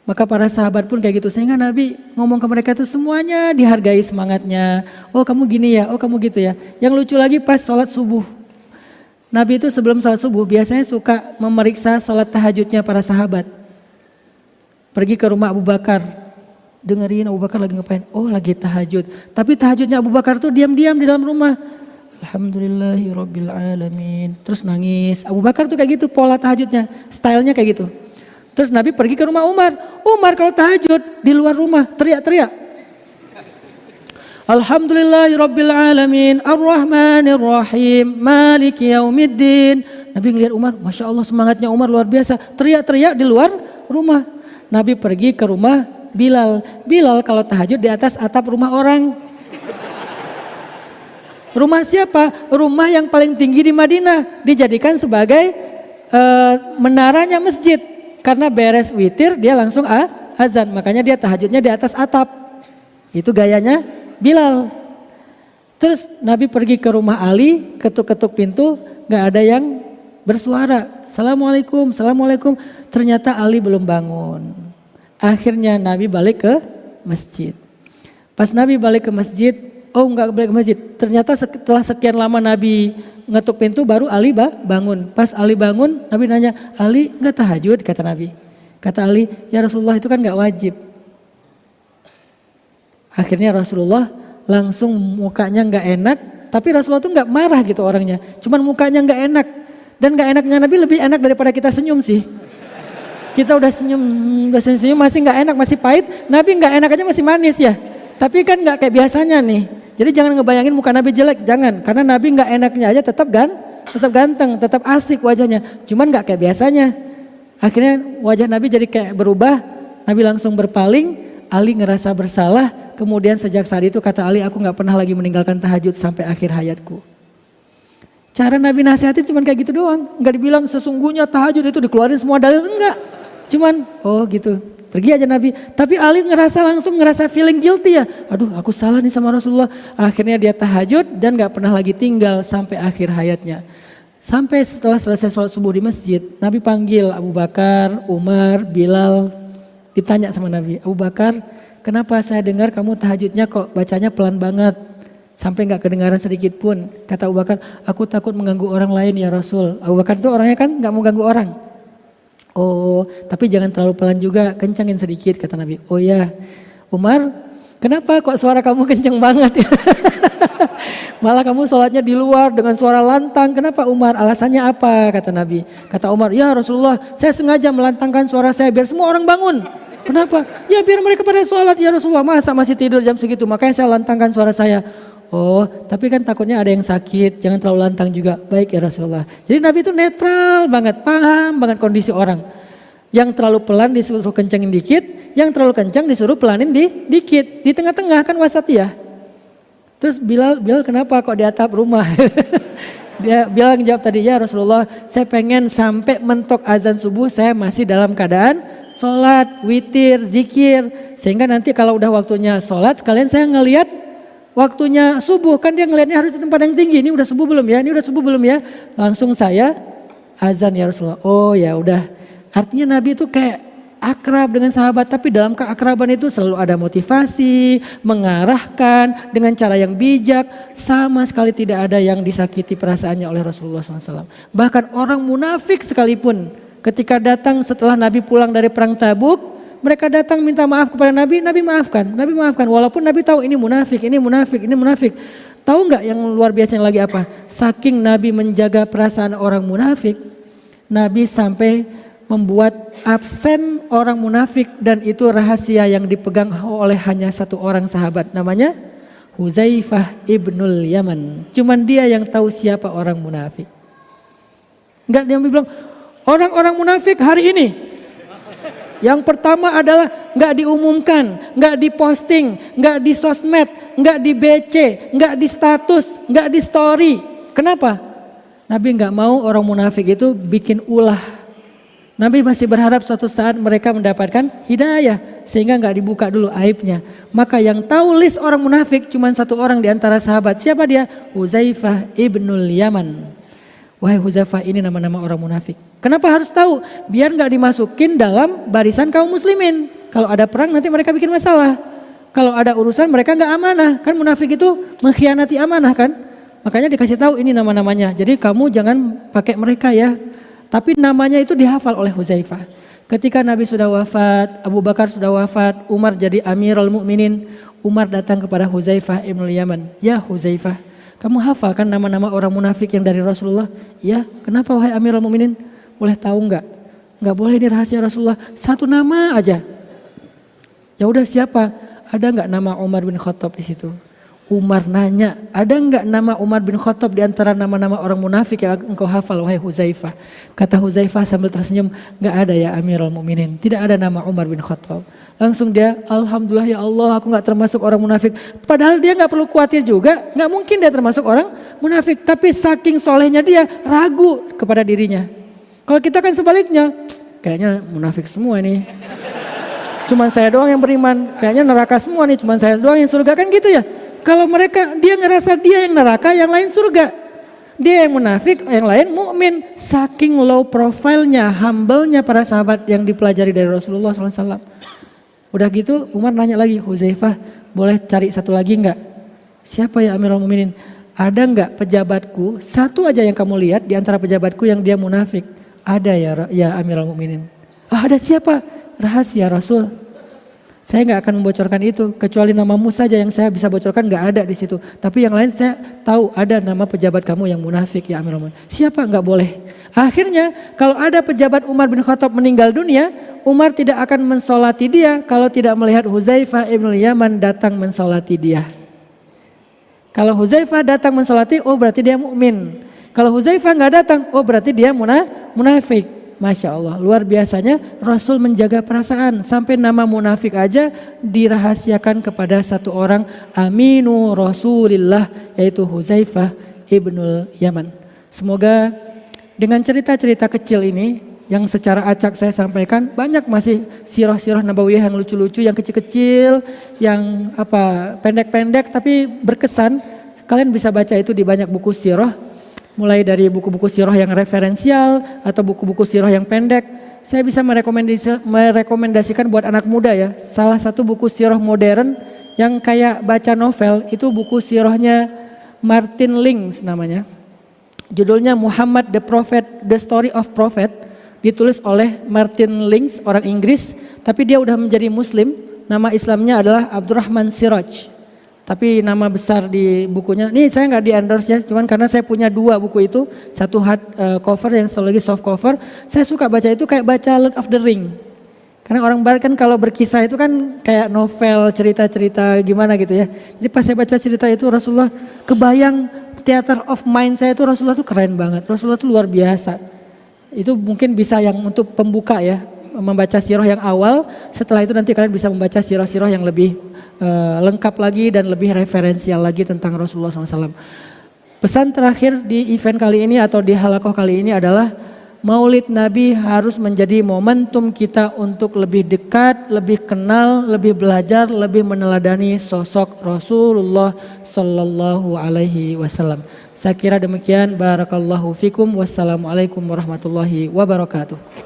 Maka para sahabat pun kayak gitu, sehingga Nabi ngomong ke mereka itu semuanya dihargai semangatnya. Oh kamu gini ya, oh kamu gitu ya. Yang lucu lagi pas sholat subuh. Nabi itu sebelum sholat subuh biasanya suka memeriksa sholat tahajudnya para sahabat. Pergi ke rumah Abu Bakar, dengerin Abu Bakar lagi ngapain. Oh lagi tahajud. Tapi tahajudnya Abu Bakar tuh diam-diam di dalam rumah. Alhamdulillahirabbil alamin. Terus nangis. Abu Bakar tuh kayak gitu pola tahajudnya, stylenya kayak gitu. Terus Nabi pergi ke rumah Umar. Umar kalau tahajud di luar rumah teriak-teriak. Alhamdulillahirabbil alamin, arrahmanir rahim, maliki yaumiddin. Nabi ngelihat Umar, Masya Allah semangatnya Umar luar biasa. Teriak-teriak di luar rumah. Nabi pergi ke rumah Bilal. Bilal kalau tahajud di atas atap rumah orang. Rumah siapa? Rumah yang paling tinggi di Madinah. Dijadikan sebagai menaranya masjid. Karena beres witir dia langsung azan. Makanya dia tahajudnya di atas atap. Itu gayanya Bilal. Terus Nabi pergi ke rumah Ali, ketuk-ketuk pintu, gak ada yang bersuara. Assalamualaikum, assalamualaikum. Ternyata Ali belum bangun. Akhirnya Nabi balik ke masjid. Pas Nabi balik ke masjid, enggak balik ke masjid. Ternyata setelah sekian lama Nabi ngetuk pintu baru Ali bangun. Pas Ali bangun, Nabi nanya, Ali enggak tahajud? Kata Nabi. Kata Ali, ya Rasulullah itu kan enggak wajib. Akhirnya Rasulullah langsung mukanya enggak enak. Tapi Rasulullah tuh enggak marah gitu orangnya. Cuman mukanya enggak enak. Dan enggak enaknya Nabi lebih enak daripada kita senyum sih. Kita udah senyum masih enggak enak, masih pahit. Nabi enggak enak aja masih manis ya. Tapi kan enggak kayak biasanya nih. Jadi jangan ngebayangin muka Nabi jelek, jangan. Karena Nabi nggak enaknya aja tetap ganteng, tetap asik wajahnya. Cuman nggak kayak biasanya. Akhirnya wajah Nabi jadi kayak berubah. Nabi langsung berpaling. Ali ngerasa bersalah, kemudian sejak saat itu kata Ali, aku gak pernah lagi meninggalkan tahajud sampai akhir hayatku. Cara Nabi nasihatin cuman kayak gitu doang. Gak dibilang sesungguhnya tahajud itu dikeluarin semua dalil, enggak. Cuman oh gitu, pergi aja Nabi. Tapi Ali langsung ngerasa feeling guilty ya. Aduh aku salah nih sama Rasulullah. Akhirnya dia tahajud dan gak pernah lagi tinggal sampai akhir hayatnya. Sampai setelah selesai sholat subuh di masjid, Nabi panggil Abu Bakar, Umar, Bilal. Ditanya sama Nabi, Abu Bakar, kenapa saya dengar kamu tahajudnya kok bacanya pelan banget, sampai gak kedengaran sedikit pun. Kata Abu Bakar, aku takut mengganggu orang lain ya Rasul. Abu Bakar itu orangnya kan gak mau ganggu orang. Oh, tapi jangan terlalu pelan juga, kencangin sedikit kata Nabi. Oh ya, Umar, kenapa kok suara kamu kenceng banget ya? Malah kamu sholatnya di luar dengan suara lantang. Kenapa Umar? Alasannya apa? Kata Nabi. Kata Umar, ya Rasulullah, saya sengaja melantangkan suara saya biar semua orang bangun. Kenapa? Ya biar mereka pada sholat ya Rasulullah. Masa masih tidur jam segitu? Makanya saya lantangkan suara saya. Oh, tapi kan takutnya ada yang sakit. Jangan terlalu lantang juga. Baik ya Rasulullah. Jadi Nabi itu netral banget, paham banget kondisi orang. Yang terlalu pelan disuruh kencengin dikit, yang terlalu kencang disuruh pelanin dikit. Di tengah-tengah kan wasatiyah. Terus Bilal kenapa kok di atap rumah? Bilal jawab tadi, ya Rasulullah saya pengen sampai mentok azan subuh saya masih dalam keadaan sholat, witir, zikir. Sehingga nanti kalau udah waktunya sholat sekalian saya ngelihat waktunya subuh. Kan dia ngelihatnya harus di tempat yang tinggi. Ini udah subuh belum ya? Ini udah subuh belum ya? Langsung saya azan ya Rasulullah. Oh ya udah. Artinya Nabi itu kayak akrab dengan sahabat, tapi dalam keakraban itu selalu ada motivasi, mengarahkan dengan cara yang bijak, sama sekali tidak ada yang disakiti perasaannya oleh Rasulullah SAW. Bahkan orang munafik sekalipun ketika datang setelah Nabi pulang dari perang Tabuk, mereka datang minta maaf kepada Nabi, Nabi maafkan walaupun Nabi tahu ini munafik. Tahu nggak yang luar biasanya lagi apa? Saking Nabi menjaga perasaan orang munafik, Nabi sampai membuat absen orang munafik dan itu rahasia yang dipegang oleh hanya satu orang sahabat namanya Huzaifah ibnul Yaman. Cuman dia yang tahu siapa orang munafik. Enggak, dia bilang orang-orang munafik hari ini yang pertama adalah enggak diumumkan, enggak diposting, enggak di sosmed, enggak di BC, enggak di status, enggak di story. Kenapa? Nabi enggak mau orang munafik itu bikin ulah. Nabi masih berharap suatu saat mereka mendapatkan hidayah sehingga nggak dibuka dulu aibnya. Maka yang tahu list orang munafik cuma satu orang di antara sahabat. Siapa dia? Huzaifah ibnul Yaman. Wahai Huzaifah, ini nama-nama orang munafik. Kenapa harus tahu? Biar nggak dimasukin dalam barisan kaum muslimin. Kalau ada perang nanti mereka bikin masalah. Kalau ada urusan mereka nggak amanah. Kan munafik itu mengkhianati amanah kan. Makanya dikasih tahu ini nama-namanya. Jadi kamu jangan pakai mereka ya. Tapi namanya itu dihafal oleh Huzaifah. Ketika Nabi sudah wafat, Abu Bakar sudah wafat, Umar jadi Amirul Mukminin. Umar datang kepada Huzaifah ibn Yaman. Ya Huzaifah, kamu hafal kan nama-nama orang munafik yang dari Rasulullah? Ya, kenapa wahai Amirul Mukminin? Boleh tahu enggak? Enggak boleh, ini rahasia Rasulullah. Satu nama aja. Ya udah, siapa? Ada enggak nama Umar bin Khattab di situ? Umar nanya, ada enggak nama Umar bin Khattab di antara nama-nama orang munafik yang engkau hafal wahai Huzaifah? Kata Huzaifah sambil tersenyum, enggak ada ya Amirul Mukminin, tidak ada nama Umar bin Khattab. Langsung dia, alhamdulillah ya Allah, aku enggak termasuk orang munafik. Padahal dia enggak perlu khawatir juga, enggak mungkin dia termasuk orang munafik. Tapi saking solehnya dia ragu kepada dirinya. Kalau kita kan sebaliknya, kayaknya munafik semua nih. Cuman saya doang yang beriman, kayaknya neraka semua nih, cuman saya doang yang surga, kan gitu ya. Kalau mereka, dia ngerasa dia yang neraka, yang lain surga. Dia yang munafik, yang lain mukmin. Saking low profile-nya, humble-nya para sahabat yang dipelajari dari Rasulullah SAW. Udah gitu Umar nanya lagi, Huzaifah boleh cari satu lagi enggak? Siapa ya Amirul Mukminin? Ada enggak pejabatku, satu aja yang kamu lihat di antara pejabatku yang dia munafik? Ada ya Amirul Mukminin. Ah, ada siapa? Rahasia Rasul. Saya nggak akan membocorkan itu, kecuali namamu saja yang saya bisa bocorkan, nggak ada di situ. Tapi yang lain saya tahu ada nama pejabat kamu yang munafik ya Amirul Mukminin. Siapa? Nggak boleh. Akhirnya kalau ada pejabat Umar bin Khattab meninggal dunia, Umar tidak akan mensolati dia kalau tidak melihat Huzaifah ibn Yaman datang mensolati dia. Kalau Huzaifah datang mensolati, oh berarti dia mukmin. Kalau Huzaifah nggak datang, oh berarti dia munafik. Masya Allah, luar biasanya Rasul menjaga perasaan. Sampai nama munafik aja dirahasiakan kepada satu orang, Aminu Rasulillah, yaitu Huzaifah ibnul Yaman. Semoga dengan cerita-cerita kecil ini yang secara acak saya sampaikan, banyak masih sirah-sirah nabawiyah yang lucu-lucu, yang kecil-kecil, yang pendek-pendek tapi berkesan. Kalian bisa baca itu di banyak buku sirah. Mulai dari buku-buku sirah yang referensial atau buku-buku sirah yang pendek. Saya bisa merekomendasikan buat anak muda ya. Salah satu buku sirah modern yang kayak baca novel itu buku sirahnya Martin Lings namanya. Judulnya Muhammad the Prophet, The Story of Prophet. Ditulis oleh Martin Lings, orang Inggris. Tapi dia udah menjadi Muslim. Nama Islamnya adalah Abdurrahman Siraj. Tapi nama besar di bukunya, ini saya nggak di endorse ya, cuman karena saya punya 2 buku itu, satu hard cover yang satu lagi soft cover. Saya suka baca itu kayak baca Lord of the Ring. Karena orang barat kan kalau berkisah itu kan kayak novel, cerita-cerita gimana gitu ya. Jadi pas saya baca cerita itu Rasulullah, kebayang theater of mind saya itu Rasulullah tuh keren banget. Rasulullah tuh luar biasa. Itu mungkin bisa yang untuk pembuka ya, membaca sirah yang awal. Setelah itu nanti kalian bisa membaca sirah-sirah yang lebih lengkap lagi dan lebih referensial lagi tentang Rasulullah SAW. Pesan terakhir di event kali ini atau di halakoh kali ini adalah Maulid Nabi harus menjadi momentum kita untuk lebih dekat, lebih kenal, lebih belajar, lebih meneladani sosok Rasulullah Sallallahu Alaihi Wasallam. Saya kira demikian. Barakallahu fikum. Wassalamualaikum warahmatullahi wabarakatuh.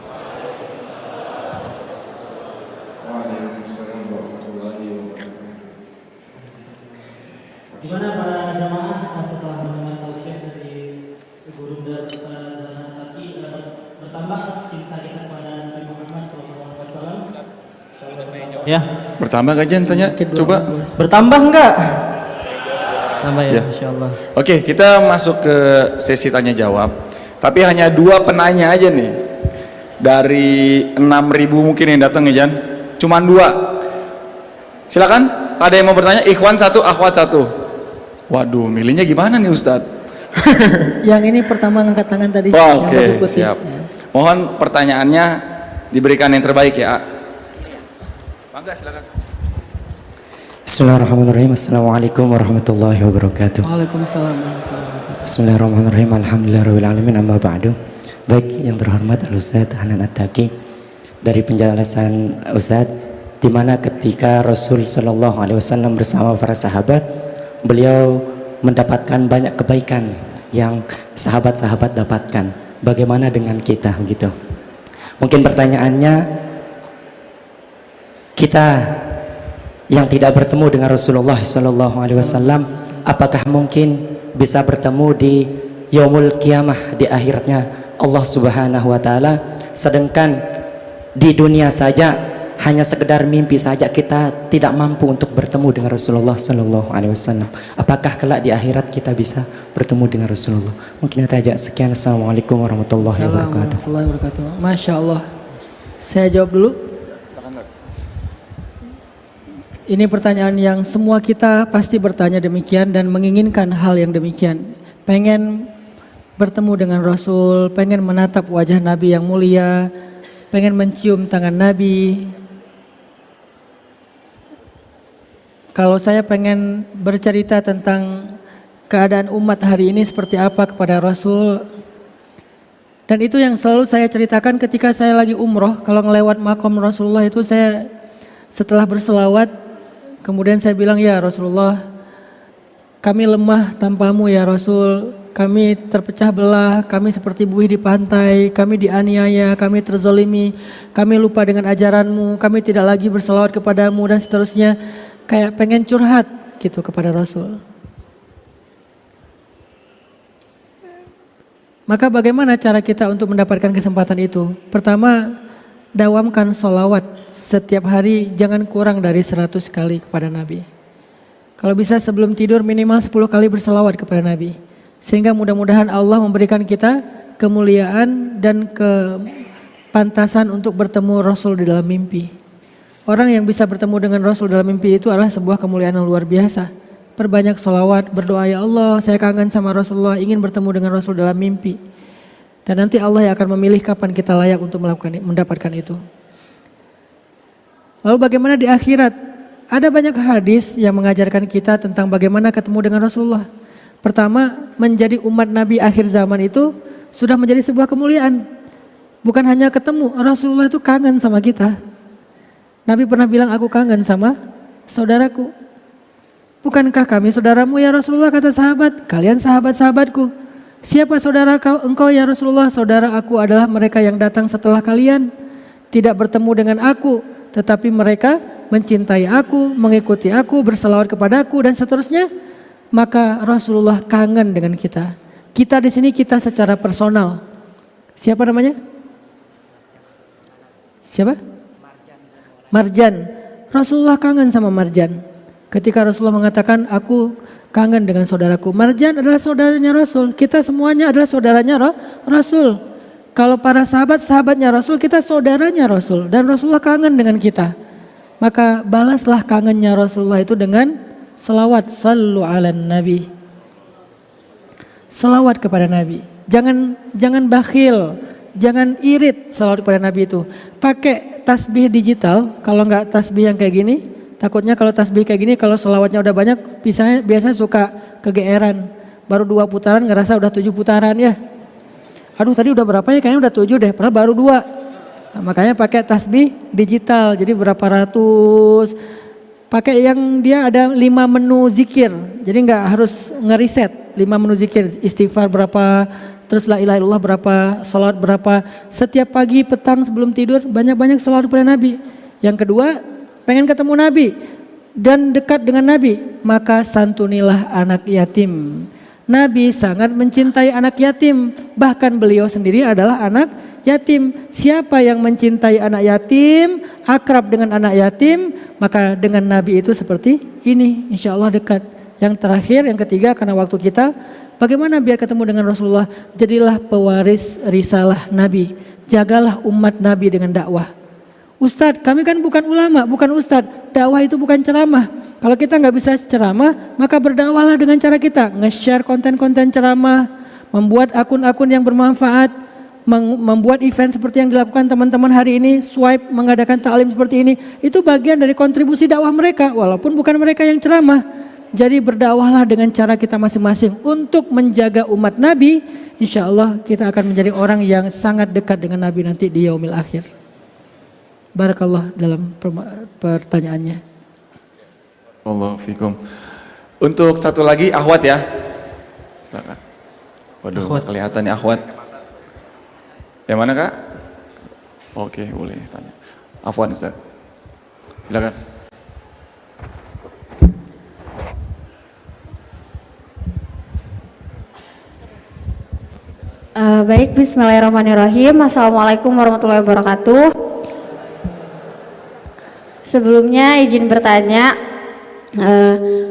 Gimana para jamaah setelah mendengar tausiah dari Guru dan Kaki bertambah cinta kita kepada Nabi Muhammad SAW? Ya. Bertambah gak Jen tanya? Coba. Bertambah enggak? Tambah ya, Ya. Insya Allah. Oke, kita masuk ke sesi tanya jawab. Tapi hanya 2 penanya aja nih. Dari 6.000 mungkin yang datang ya Jan. Cuman 2. Silakan. Ada yang mau bertanya? Ikhwan 1, akhwat 1. Waduh, milihnya gimana nih Ustadz? Yang ini pertama ngangkat tangan tadi. Oke, siap. Ya. Mohon pertanyaannya diberikan yang terbaik ya. Mangga silakan. Bismillahirrahmanirrahim. Assalamualaikum warahmatullahi wabarakatuh. Waalaikumsalam warahmatullahi wabarakatuh. Bismillahirrahmanirrahim. Alhamdulillahirrahmanirrahim. Amma ba'du. Baik, yang terhormat Al-Ustadz Hanan At-Taqi, dari penjelasan Ustadz, di mana ketika Rasul Shallallahu Alaihi Wasallam bersama para sahabat, beliau mendapatkan banyak kebaikan yang sahabat-sahabat dapatkan. Bagaimana dengan kita begitu? Mungkin pertanyaannya, kita yang tidak bertemu dengan Rasulullah Sallallahu Alaihi Wasallam, apakah mungkin bisa bertemu di Yaumul Qiyamah, di akhirnya Allah Subhanahu Wa Taala? Sedangkan di dunia saja hanya sekedar mimpi saja kita tidak mampu untuk bertemu dengan Rasulullah Sallallahu Alaihi Wasallam. Apakah kelak di akhirat kita bisa bertemu dengan Rasulullah? Mungkin kita ajak sekian. Assalamualaikum warahmatullahi wabarakatuh. Masya Allah. Saya jawab dulu. Ini pertanyaan yang semua kita pasti bertanya demikian dan menginginkan hal yang demikian. Pengen bertemu dengan Rasul, pengen menatap wajah Nabi yang mulia, pengen mencium tangan Nabi. Kalau saya pengen bercerita tentang keadaan umat hari ini seperti apa kepada Rasul, dan itu yang selalu saya ceritakan ketika saya lagi umroh. Kalau ngelewat makom Rasulullah itu, saya setelah berselawat, kemudian saya bilang, ya Rasulullah, kami lemah tanpamu ya Rasul, kami terpecah belah, kami seperti buih di pantai, kami dianiaya, kami terzolimi, kami lupa dengan ajaranmu, kami tidak lagi berselawat kepadamu, dan seterusnya. Kayak pengen curhat gitu kepada Rasul. Maka bagaimana cara kita untuk mendapatkan kesempatan itu? Pertama, dawamkan sholawat setiap hari, jangan kurang dari 100 kali kepada Nabi. Kalau bisa sebelum tidur minimal 10 kali berselawat kepada Nabi. Sehingga mudah-mudahan Allah memberikan kita kemuliaan dan kepantasan untuk bertemu Rasul di dalam mimpi. Orang yang bisa bertemu dengan Rasul dalam mimpi itu adalah sebuah kemuliaan yang luar biasa. Perbanyak sholawat, berdoa, ya Allah saya kangen sama Rasulullah, ingin bertemu dengan Rasul dalam mimpi. Dan nanti Allah yang akan memilih kapan kita layak untuk mendapatkan itu. Lalu bagaimana di akhirat? Ada banyak hadis yang mengajarkan kita tentang bagaimana ketemu dengan Rasulullah. Pertama, menjadi umat Nabi akhir zaman itu sudah menjadi sebuah kemuliaan. Bukan hanya ketemu, Rasulullah itu kangen sama kita. Nabi pernah bilang, aku kangen sama saudaraku. Bukankah kami saudaramu ya Rasulullah, kata sahabat. Kalian sahabat-sahabatku. Siapa saudara engkau ya Rasulullah? Saudara aku adalah mereka yang datang setelah kalian. Tidak bertemu dengan aku, tetapi mereka mencintai aku, mengikuti aku, berselawat kepadaku dan seterusnya. Maka Rasulullah kangen dengan kita. Kita di sini kita secara personal. Siapa namanya? Siapa? Marjan. Rasulullah kangen sama Marjan. Ketika Rasulullah mengatakan, aku kangen dengan saudaraku. Marjan adalah saudaranya Rasul. Kita semuanya adalah saudaranya Rasul. Kalau para sahabatnya Rasul, kita saudaranya Rasul. Dan Rasulullah kangen dengan kita. Maka balaslah kangennya Rasulullah itu dengan selawat. Sallu ala Nabi. Selawat kepada Nabi. Jangan bakhil. Jangan irit selawat kepada Nabi itu. Pakai tasbih digital, kalau nggak tasbih yang kayak gini, takutnya kalau tasbih kayak gini, kalau selawatnya udah banyak, biasanya suka kegeeran. Baru 2 putaran ngerasa udah 7 putaran ya. Aduh tadi udah berapa ya, kayaknya udah 7 deh, padahal baru 2. Nah, makanya pakai tasbih digital, jadi berapa ratus. Pakai yang dia ada 5 menu zikir, jadi nggak harus ngeriset 5 menu zikir, istighfar berapa, terus la ilaha illallah berapa, salat berapa. Setiap pagi, petang, sebelum tidur banyak-banyak salat kepada Nabi. Yang kedua, pengen ketemu Nabi dan dekat dengan Nabi, maka santunilah anak yatim. Nabi sangat mencintai anak yatim, bahkan beliau sendiri adalah anak yatim. Siapa yang mencintai anak yatim, akrab dengan anak yatim, maka dengan Nabi itu seperti ini, insya Allah dekat. Yang terakhir, yang ketiga, karena waktu kita, bagaimana biar ketemu dengan Rasulullah? Jadilah pewaris risalah Nabi. Jagalah umat Nabi dengan dakwah. Ustadz, kami kan bukan ulama, bukan ustadz. Dakwah itu bukan ceramah. Kalau kita nggak bisa ceramah, maka berdakwahlah dengan cara kita. Nge-share konten-konten ceramah, membuat akun-akun yang bermanfaat, membuat event seperti yang dilakukan teman-teman hari ini, swipe, mengadakan ta'lim seperti ini. Itu bagian dari kontribusi dakwah mereka, walaupun bukan mereka yang ceramah. Jadi berdakwahlah dengan cara kita masing-masing untuk menjaga umat Nabi. Insya Allah kita akan menjadi orang yang sangat dekat dengan Nabi nanti di yaumil akhir. Barakallah dalam pertanyaannya. Allah fikum. Untuk satu lagi Ahwat ya. Silakan. Waduh, Ahwat. Kelihatan nih Ahwat. Yang mana Kak? Oke, boleh tanya. Afwan Ustaz. Silakan. Baik, bismillahirrahmanirrahim. Assalamualaikum warahmatullahi wabarakatuh. Sebelumnya izin bertanya,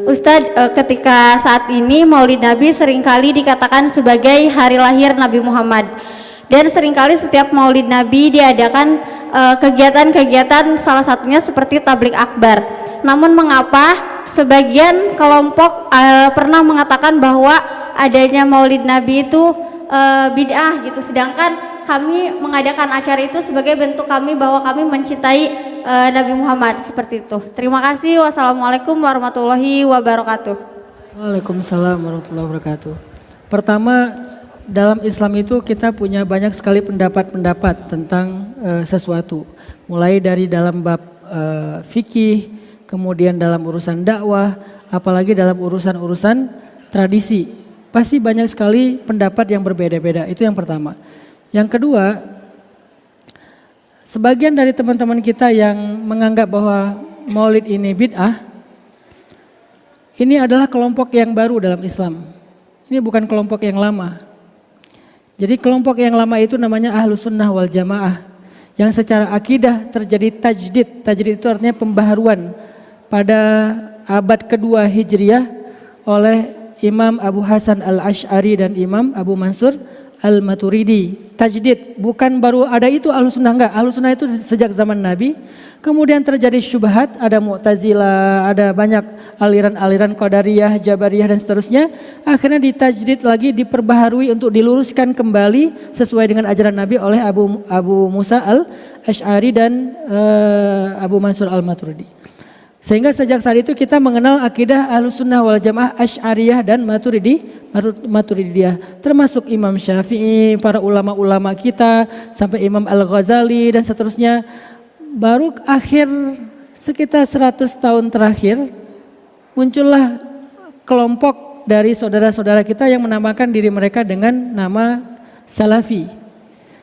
Ustadz, ketika saat ini Maulid Nabi seringkali dikatakan sebagai hari lahir Nabi Muhammad, dan seringkali setiap Maulid Nabi diadakan kegiatan-kegiatan, salah satunya seperti tablik akbar. Namun mengapa sebagian kelompok pernah mengatakan bahwa adanya Maulid Nabi itu bid'ah gitu, sedangkan kami mengadakan acara itu sebagai bentuk kami bahwa kami mencintai Nabi Muhammad, seperti itu. Terima kasih. Wassalamualaikum warahmatullahi wabarakatuh. Waalaikumsalam warahmatullahi wabarakatuh. Pertama, dalam Islam itu kita punya banyak sekali pendapat-pendapat tentang sesuatu. Mulai dari dalam bab fikih, kemudian dalam urusan dakwah, apalagi dalam urusan-urusan tradisi. Pasti banyak sekali pendapat yang berbeda-beda, itu yang pertama. Yang kedua, sebagian dari teman-teman kita yang menganggap bahwa maulid ini bid'ah, ini adalah kelompok yang baru dalam Islam. Ini bukan kelompok yang lama. Jadi kelompok yang lama itu namanya Ahlus Sunnah wal Jamaah, yang secara akidah terjadi tajdid. Tajdid itu artinya pembaharuan pada abad kedua Hijriah oleh Imam Abu Hasan al-Ash'ari dan Imam Abu Mansur Al-Maturidi. Tajdid, bukan baru ada itu Ahlussunnah, enggak. Ahlussunnah itu sejak zaman Nabi. Kemudian terjadi syubhat, ada Mu'tazilah, ada banyak aliran-aliran Qadariyah, Jabariyah dan seterusnya. Akhirnya ditajdid lagi, diperbaharui untuk diluruskan kembali sesuai dengan ajaran Nabi oleh Abu Musa al-Asy'ari dan Abu Mansur al-Maturidi. Sehingga sejak saat itu kita mengenal akidah Ahlussunnah wal Jamaah Asy'ariyah dan Maturidiyah, termasuk Imam Syafi'i, para ulama-ulama kita, sampai Imam Al-Ghazali dan seterusnya. Baru akhir sekitar 100 tahun terakhir muncullah kelompok dari saudara-saudara kita yang menamakan diri mereka dengan nama Salafi.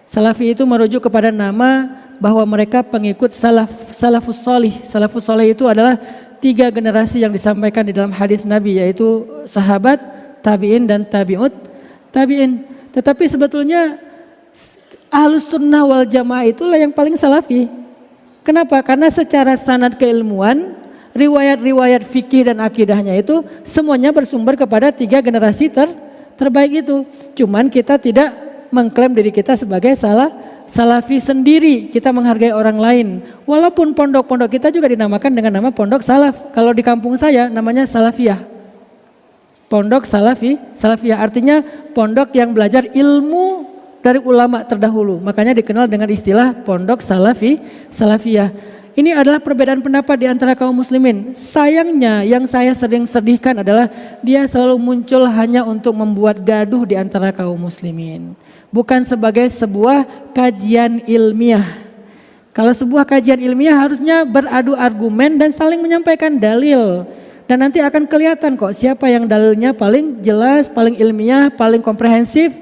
Salafi itu merujuk kepada nama bahwa mereka pengikut salafus salih. Salafus salih itu adalah 3 generasi yang disampaikan di dalam hadis Nabi, yaitu sahabat, tabi'in dan tabi'in. Tetapi sebetulnya Ahlussunnah wal Jamaah itulah yang paling salafi. Kenapa? Karena secara sanad keilmuan, riwayat-riwayat fikih dan akidahnya itu semuanya bersumber kepada 3 generasi terbaik itu. Cuman kita tidak mengklaim diri kita sebagai salafi sendiri, kita menghargai orang lain. Walaupun pondok-pondok kita juga dinamakan dengan nama pondok salaf. Kalau di kampung saya namanya salafiyah. Pondok salafiyah artinya pondok yang belajar ilmu dari ulama terdahulu. Makanya dikenal dengan istilah pondok salafiyah. Ini adalah perbedaan pendapat di antara kaum muslimin. Sayangnya yang saya sering sedihkan adalah dia selalu muncul hanya untuk membuat gaduh di antara kaum muslimin. Bukan sebagai sebuah kajian ilmiah. Kalau sebuah kajian ilmiah harusnya beradu argumen dan saling menyampaikan dalil. Dan nanti akan kelihatan kok siapa yang dalilnya paling jelas, paling ilmiah, paling komprehensif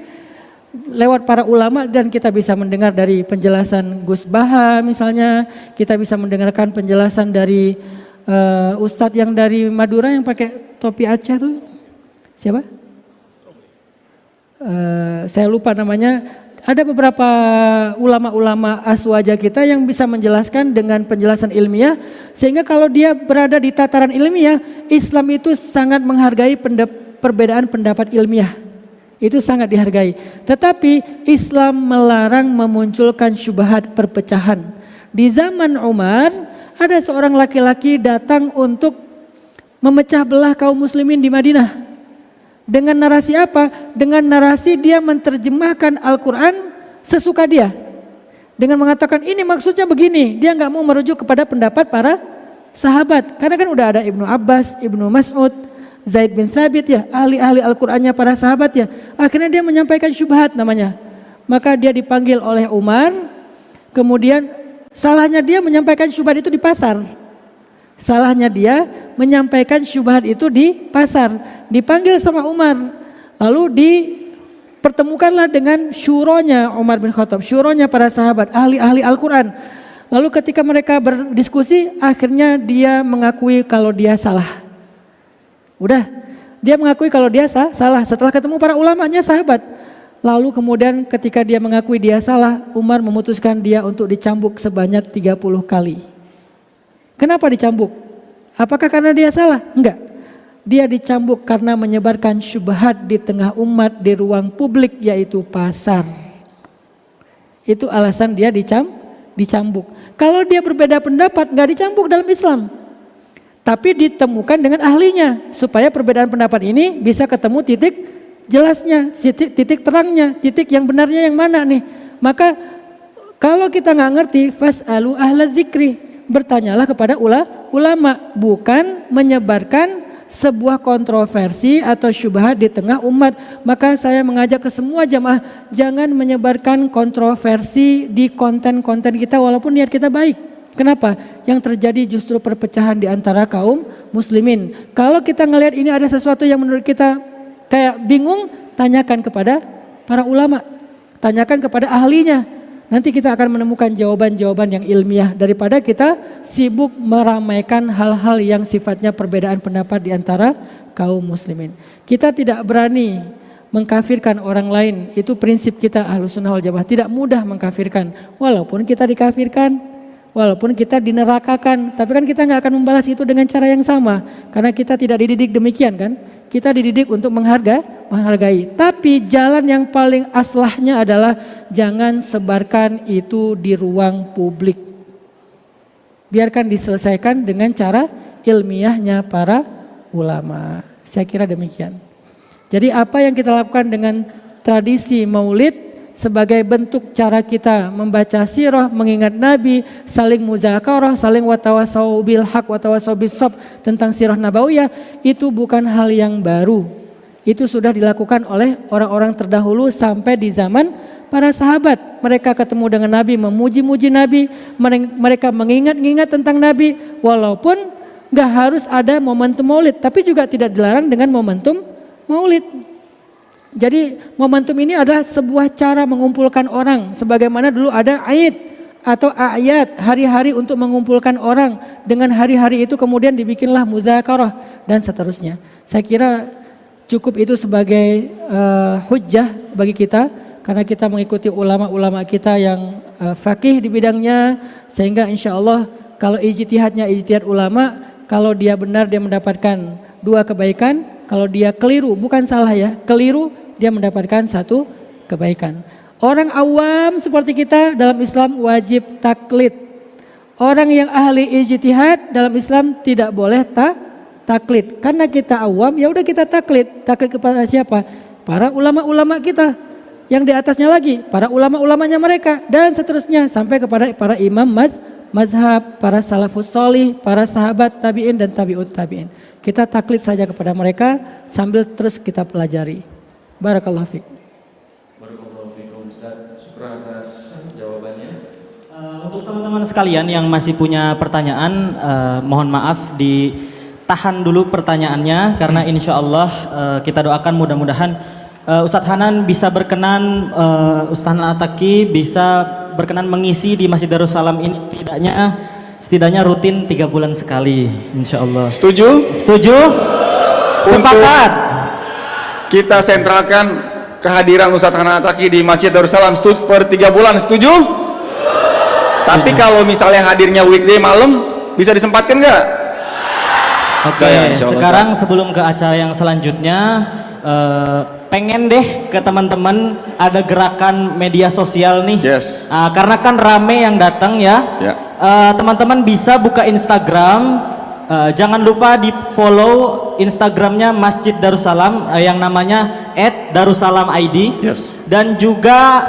lewat para ulama, dan kita bisa mendengar dari penjelasan Gus Baha misalnya, kita bisa mendengarkan penjelasan dari Ustadz yang dari Madura yang pakai topi Aceh tuh siapa? Saya lupa namanya. Ada beberapa ulama-ulama aswaja kita yang bisa menjelaskan dengan penjelasan ilmiah, sehingga kalau dia berada di tataran ilmiah, Islam itu sangat menghargai perbedaan pendapat ilmiah. Itu sangat dihargai. Tetapi Islam melarang memunculkan syubhat perpecahan. Di zaman Umar ada seorang laki-laki datang untuk memecah belah kaum muslimin di Madinah. Dengan narasi apa? Dengan narasi dia menerjemahkan Al-Quran sesuka dia. Dengan mengatakan ini maksudnya begini. Dia nggak mau merujuk kepada pendapat para sahabat. Karena kan udah ada Ibnu Abbas, Ibnu Mas'ud, Zaid bin Thabit ya, ahli-ahli Al-Qur'annya para sahabat ya. Akhirnya dia menyampaikan syubhat namanya. Maka dia dipanggil oleh Umar. Kemudian salahnya dia menyampaikan syubhat itu di pasar. Salahnya dia menyampaikan syubhat itu di pasar. Dipanggil sama Umar. Lalu dipertemukanlah dengan syuronya Umar bin Khattab. Syuronya para sahabat, ahli-ahli Al-Qur'an. Lalu ketika mereka berdiskusi, akhirnya dia mengakui kalau dia salah. Udah, dia mengakui kalau dia salah setelah ketemu para ulamanya sahabat. Lalu kemudian ketika dia mengakui dia salah, Umar memutuskan dia untuk dicambuk sebanyak 30 kali. Kenapa dicambuk? Apakah karena dia salah? Enggak. Dia dicambuk karena menyebarkan syubhat di tengah umat di ruang publik, yaitu pasar. Itu alasan dia dicambuk. Kalau dia berbeda pendapat, enggak dicambuk dalam Islam. Tapi ditemukan dengan ahlinya supaya perbedaan pendapat ini bisa ketemu titik jelasnya, titik terangnya, titik yang benarnya yang mana nih. Maka kalau kita nggak ngerti, fas'alu ahla dzikri, bertanyalah kepada ulama, bukan menyebarkan sebuah kontroversi atau syubhat di tengah umat. Maka saya mengajak ke semua jamaah, jangan menyebarkan kontroversi di konten-konten kita walaupun niat kita baik. Kenapa? Yang terjadi justru perpecahan di antara kaum muslimin. Kalau kita ngelihat ini ada sesuatu yang menurut kita kayak bingung, tanyakan kepada para ulama, tanyakan kepada ahlinya. Nanti kita akan menemukan jawaban-jawaban yang ilmiah daripada kita sibuk meramaikan hal-hal yang sifatnya perbedaan pendapat di antara kaum muslimin. Kita tidak berani mengkafirkan orang lain. Itu prinsip kita Ahlussunnah wal Jamaah, tidak mudah mengkafirkan. Walaupun kita dikafirkan, walaupun kita dinerakakan, tapi kan kita nggak akan membalas itu dengan cara yang sama, karena kita tidak dididik demikian kan. Kita dididik untuk menghargai. Tapi jalan yang paling aslahnya adalah jangan sebarkan itu di ruang publik. Biarkan diselesaikan dengan cara ilmiahnya para ulama. Saya kira demikian. Jadi apa yang kita lakukan dengan tradisi maulid sebagai bentuk cara kita membaca sirah, mengingat Nabi, saling muzakarah, saling watawasau bil haq watawasau bis shab tentang sirah nabawiyah, itu bukan hal yang baru. Itu sudah dilakukan oleh orang-orang terdahulu sampai di zaman para sahabat. Mereka ketemu dengan Nabi, memuji-muji Nabi, mereka mengingat-ingat tentang Nabi, walaupun gak harus ada momentum maulid, tapi juga tidak dilarang dengan momentum maulid. Jadi momentum ini adalah sebuah cara mengumpulkan orang, sebagaimana dulu ada Aid atau ayat, hari-hari untuk mengumpulkan orang. Dengan hari-hari itu kemudian dibikinlah muzakarah dan seterusnya. Saya kira cukup itu sebagai hujjah bagi kita, karena kita mengikuti ulama-ulama kita yang faqih di bidangnya, sehingga insya Allah kalau ijtihadnya ijtihad ulama, kalau dia benar dia mendapatkan 2 kebaikan, kalau dia keliru, bukan salah ya, keliru, dia mendapatkan 1 kebaikan. Orang awam seperti kita dalam Islam wajib taklid. Orang yang ahli ijtihad dalam Islam tidak boleh taklid. Karena kita awam, ya udah kita taklid. Taklid kepada siapa? Para ulama-ulama kita. Yang di atasnya lagi, para ulama-ulamanya mereka, dan seterusnya sampai kepada para imam mazhab, para salafus sholih, para sahabat tabi'in dan tabi'ut tabi'in. Kita taklid saja kepada mereka sambil terus kita pelajari. Barakallahu fiik. Barakallahu fiikum Ustaz. Syukur atas jawabannya. Untuk teman-teman sekalian yang masih punya pertanyaan, mohon maaf ditahan dulu pertanyaannya, karena insya Allah kita doakan mudah-mudahan Ustadz Hanan bisa berkenan, Ustadz Hanan Ataki bisa berkenan mengisi di Masjid Darussalam ini setidaknya rutin 3 bulan sekali, insya Allah. Setuju? Setuju? Sepakat? Kita sentralkan kehadiran Ustadz Hanan Ataki di Masjid Darussalam per 3 bulan, setuju? Tapi kalau misalnya hadirnya weekday malam, bisa disempatkan nggak? Oke, sekarang sebelum ke acara yang selanjutnya, pengen deh ke teman-teman ada gerakan media sosial nih. Yes. Karena kan rame yang datang ya. Teman-teman bisa buka Instagram. Jangan lupa di follow Instagramnya Masjid Darussalam yang namanya @darussalam_id. Yes. Dan juga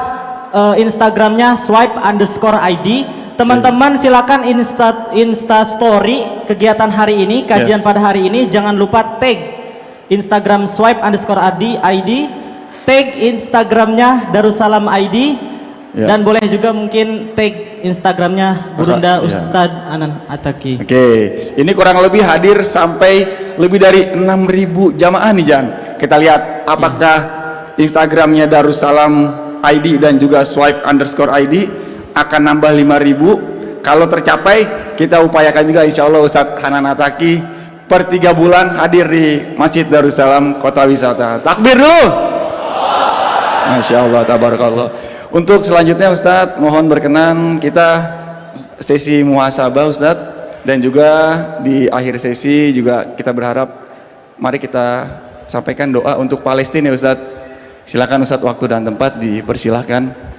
Instagramnya swipe_id. Teman-teman silakan Insta story kegiatan hari ini, kajian pada hari ini. Jangan lupa tag Instagram swipe_id, tag Instagramnya Darussalam_id, dan boleh juga mungkin tag Instagramnya Gurunda Ustadz Hanan Ataki. Oke, ini kurang lebih hadir sampai lebih dari 6.000 jamaah nih Jan. Kita lihat apakah Instagramnya Darussalam_id dan juga swipe_id akan nambah 5.000. Kalau tercapai, kita upayakan juga insya Allah Ustadz Hanan Ataki per 3 bulan hadir di Masjid Darussalam Kota Wisata. Takbir dulu. Masya Allah, tabarakallah. Untuk selanjutnya Ustadz, mohon berkenan kita sesi muhasabah Ustadz, dan juga di akhir sesi juga kita berharap mari kita sampaikan doa untuk Palestina ya Ustadz. Silakan Ustadz, waktu dan tempat dipersilahkan.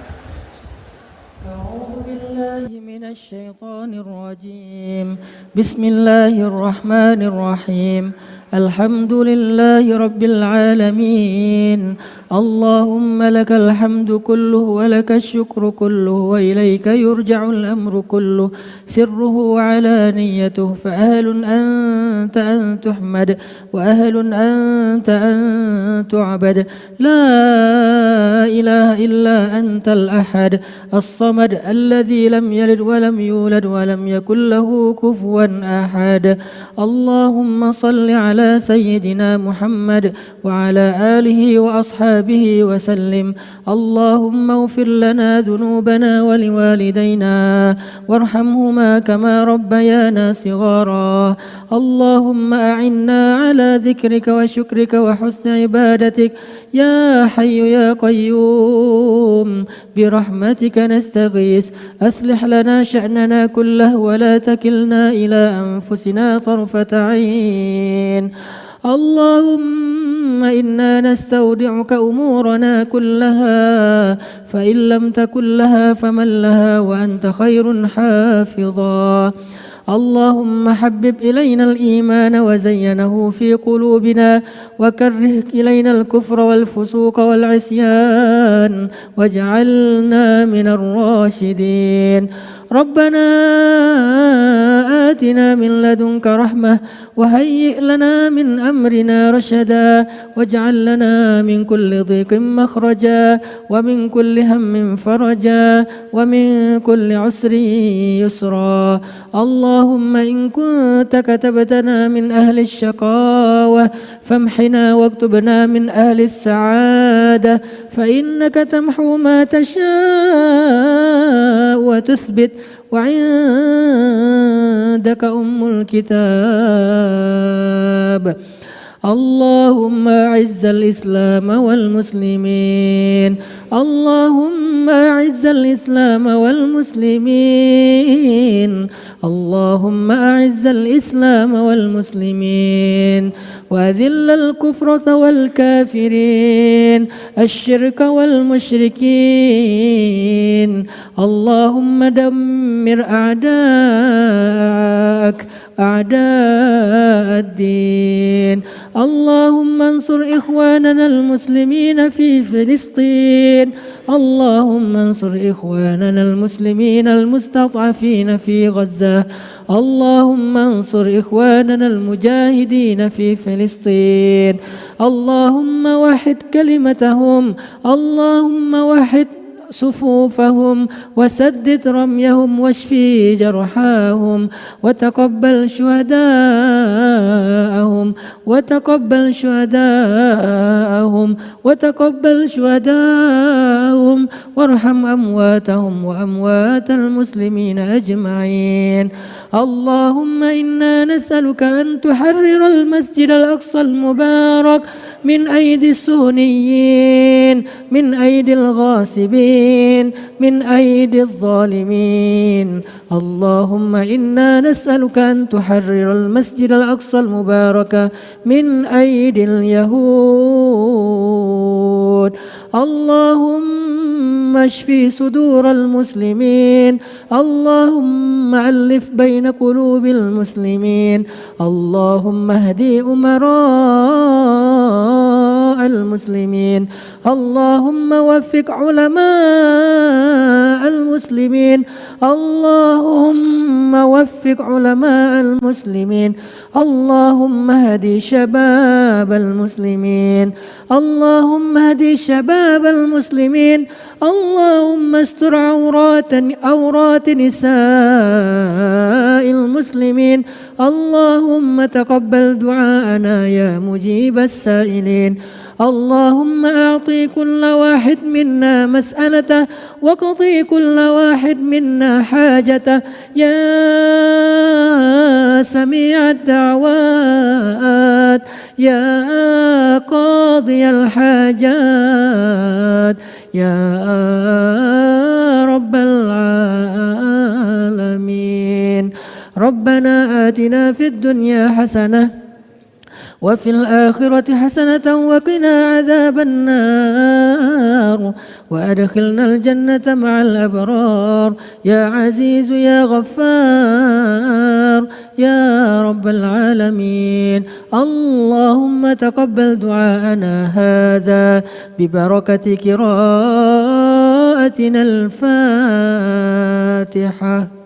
Bismillahirrahmanirrahim. Alhamdulillahi Rabbil Alamin. Allahumma lakal hamdu kulluhu wa lakal syukru kulluhu wa ilaika yurja'ul amru kulluhu sirruhu wa alaniyatuhu fa ahlun anta an tuhmad wa ahlun anta an tu'bad la ilaha illa antal ahad as-samad alladhi lam yalid wa lam yulad wa lam yakul lahu kufuwan ahad. Allahumma salli ala على سيدنا محمد وعلى آله وأصحابه وسلم. اللهم اغفر لنا ذنوبنا ولوالدينا وارحمهما كما ربيانا صغارا. اللهم أعنا على ذكرك وشكرك وحسن عبادتك يا حي يا قيوم برحمتك نستغيث. أصلح لنا شأننا كله ولا تكلنا إلى أنفسنا طرفة عين. اللهم إنا نستودعك أمورنا كلها فإن لم تكن لها فمن لها وأنت خير حافظا. اللهم حبب إلينا الإيمان وزينه في قلوبنا وكره إلينا الكفر والفسوق والعصيان واجعلنا من الراشدين. ربنا آتنا من لدنك رحمة وهيئ لنا من أمرنا رشدا واجعل لنا من كل ضيق مخرجا ومن كل هم فرجا ومن كل عسر يسرا. اللهم إن كنت كتبتنا من أهل الشقاوة فامحنا واكتبنا من أهل السعادة فإنك تمحو ما تشاء وتثبت وعندك أم الكتاب. اللهم أعز الإسلام والمسلمين. اللهم أعز الإسلام والمسلمين. اللهم أعز الإسلام والمسلمين وأذل الكفرة والكافرين الشرك والمشركين. اللهم دمر أعداءك أعداء الدين. اللهم انصر إخواننا المسلمين في فلسطين. اللهم انصر إخواننا المسلمين المستضعفين في غزة. اللهم انصر إخواننا المجاهدين في فلسطين. اللهم وحد كلمتهم. اللهم وحد صفوفهم وسدد رميهم واشفي جرحاهم وتقبل شهداءهم وتقبل شهداءهم وتقبل شهداءهم وارحم أمواتهم وأموات المسلمين أجمعين. اللهم إنا نسألك أن تحرر المسجد الأقصى المبارك من أيدي الصهيونيين من أيدي الغاصبين من أيدي الظالمين. اللهم إنا نسألك أن تحرر المسجد الأقصى المبارك من أيدي اليهود. اللهم اشف صدور المسلمين. اللهم ألف بين قلوب المسلمين. اللهم اهدي أمراء المسلمين. اللهم وفق علماء المسلمين. اللهم وفق علماء المسلمين. اللهم اهدي شباب المسلمين. اللهم اهدي شباب المسلمين. اللهم استر عورات نساء المسلمين. اللهم تقبل دعاءنا يا مجيب السائلين. اللهم أعطي كل واحد منا مسألته وقضي كل واحد منا حاجته يا سميع الدعوات يا قاضي الحاجات يا رب العالمين. ربنا آتنا في الدنيا حسنة وفي الآخرة حسنة وقنا عذاب النار وأدخلنا الجنة مع الأبرار يا عزيز يا غفار يا رب العالمين. اللهم تقبل دعاءنا هذا ببركة قراءتنا الفاتحة.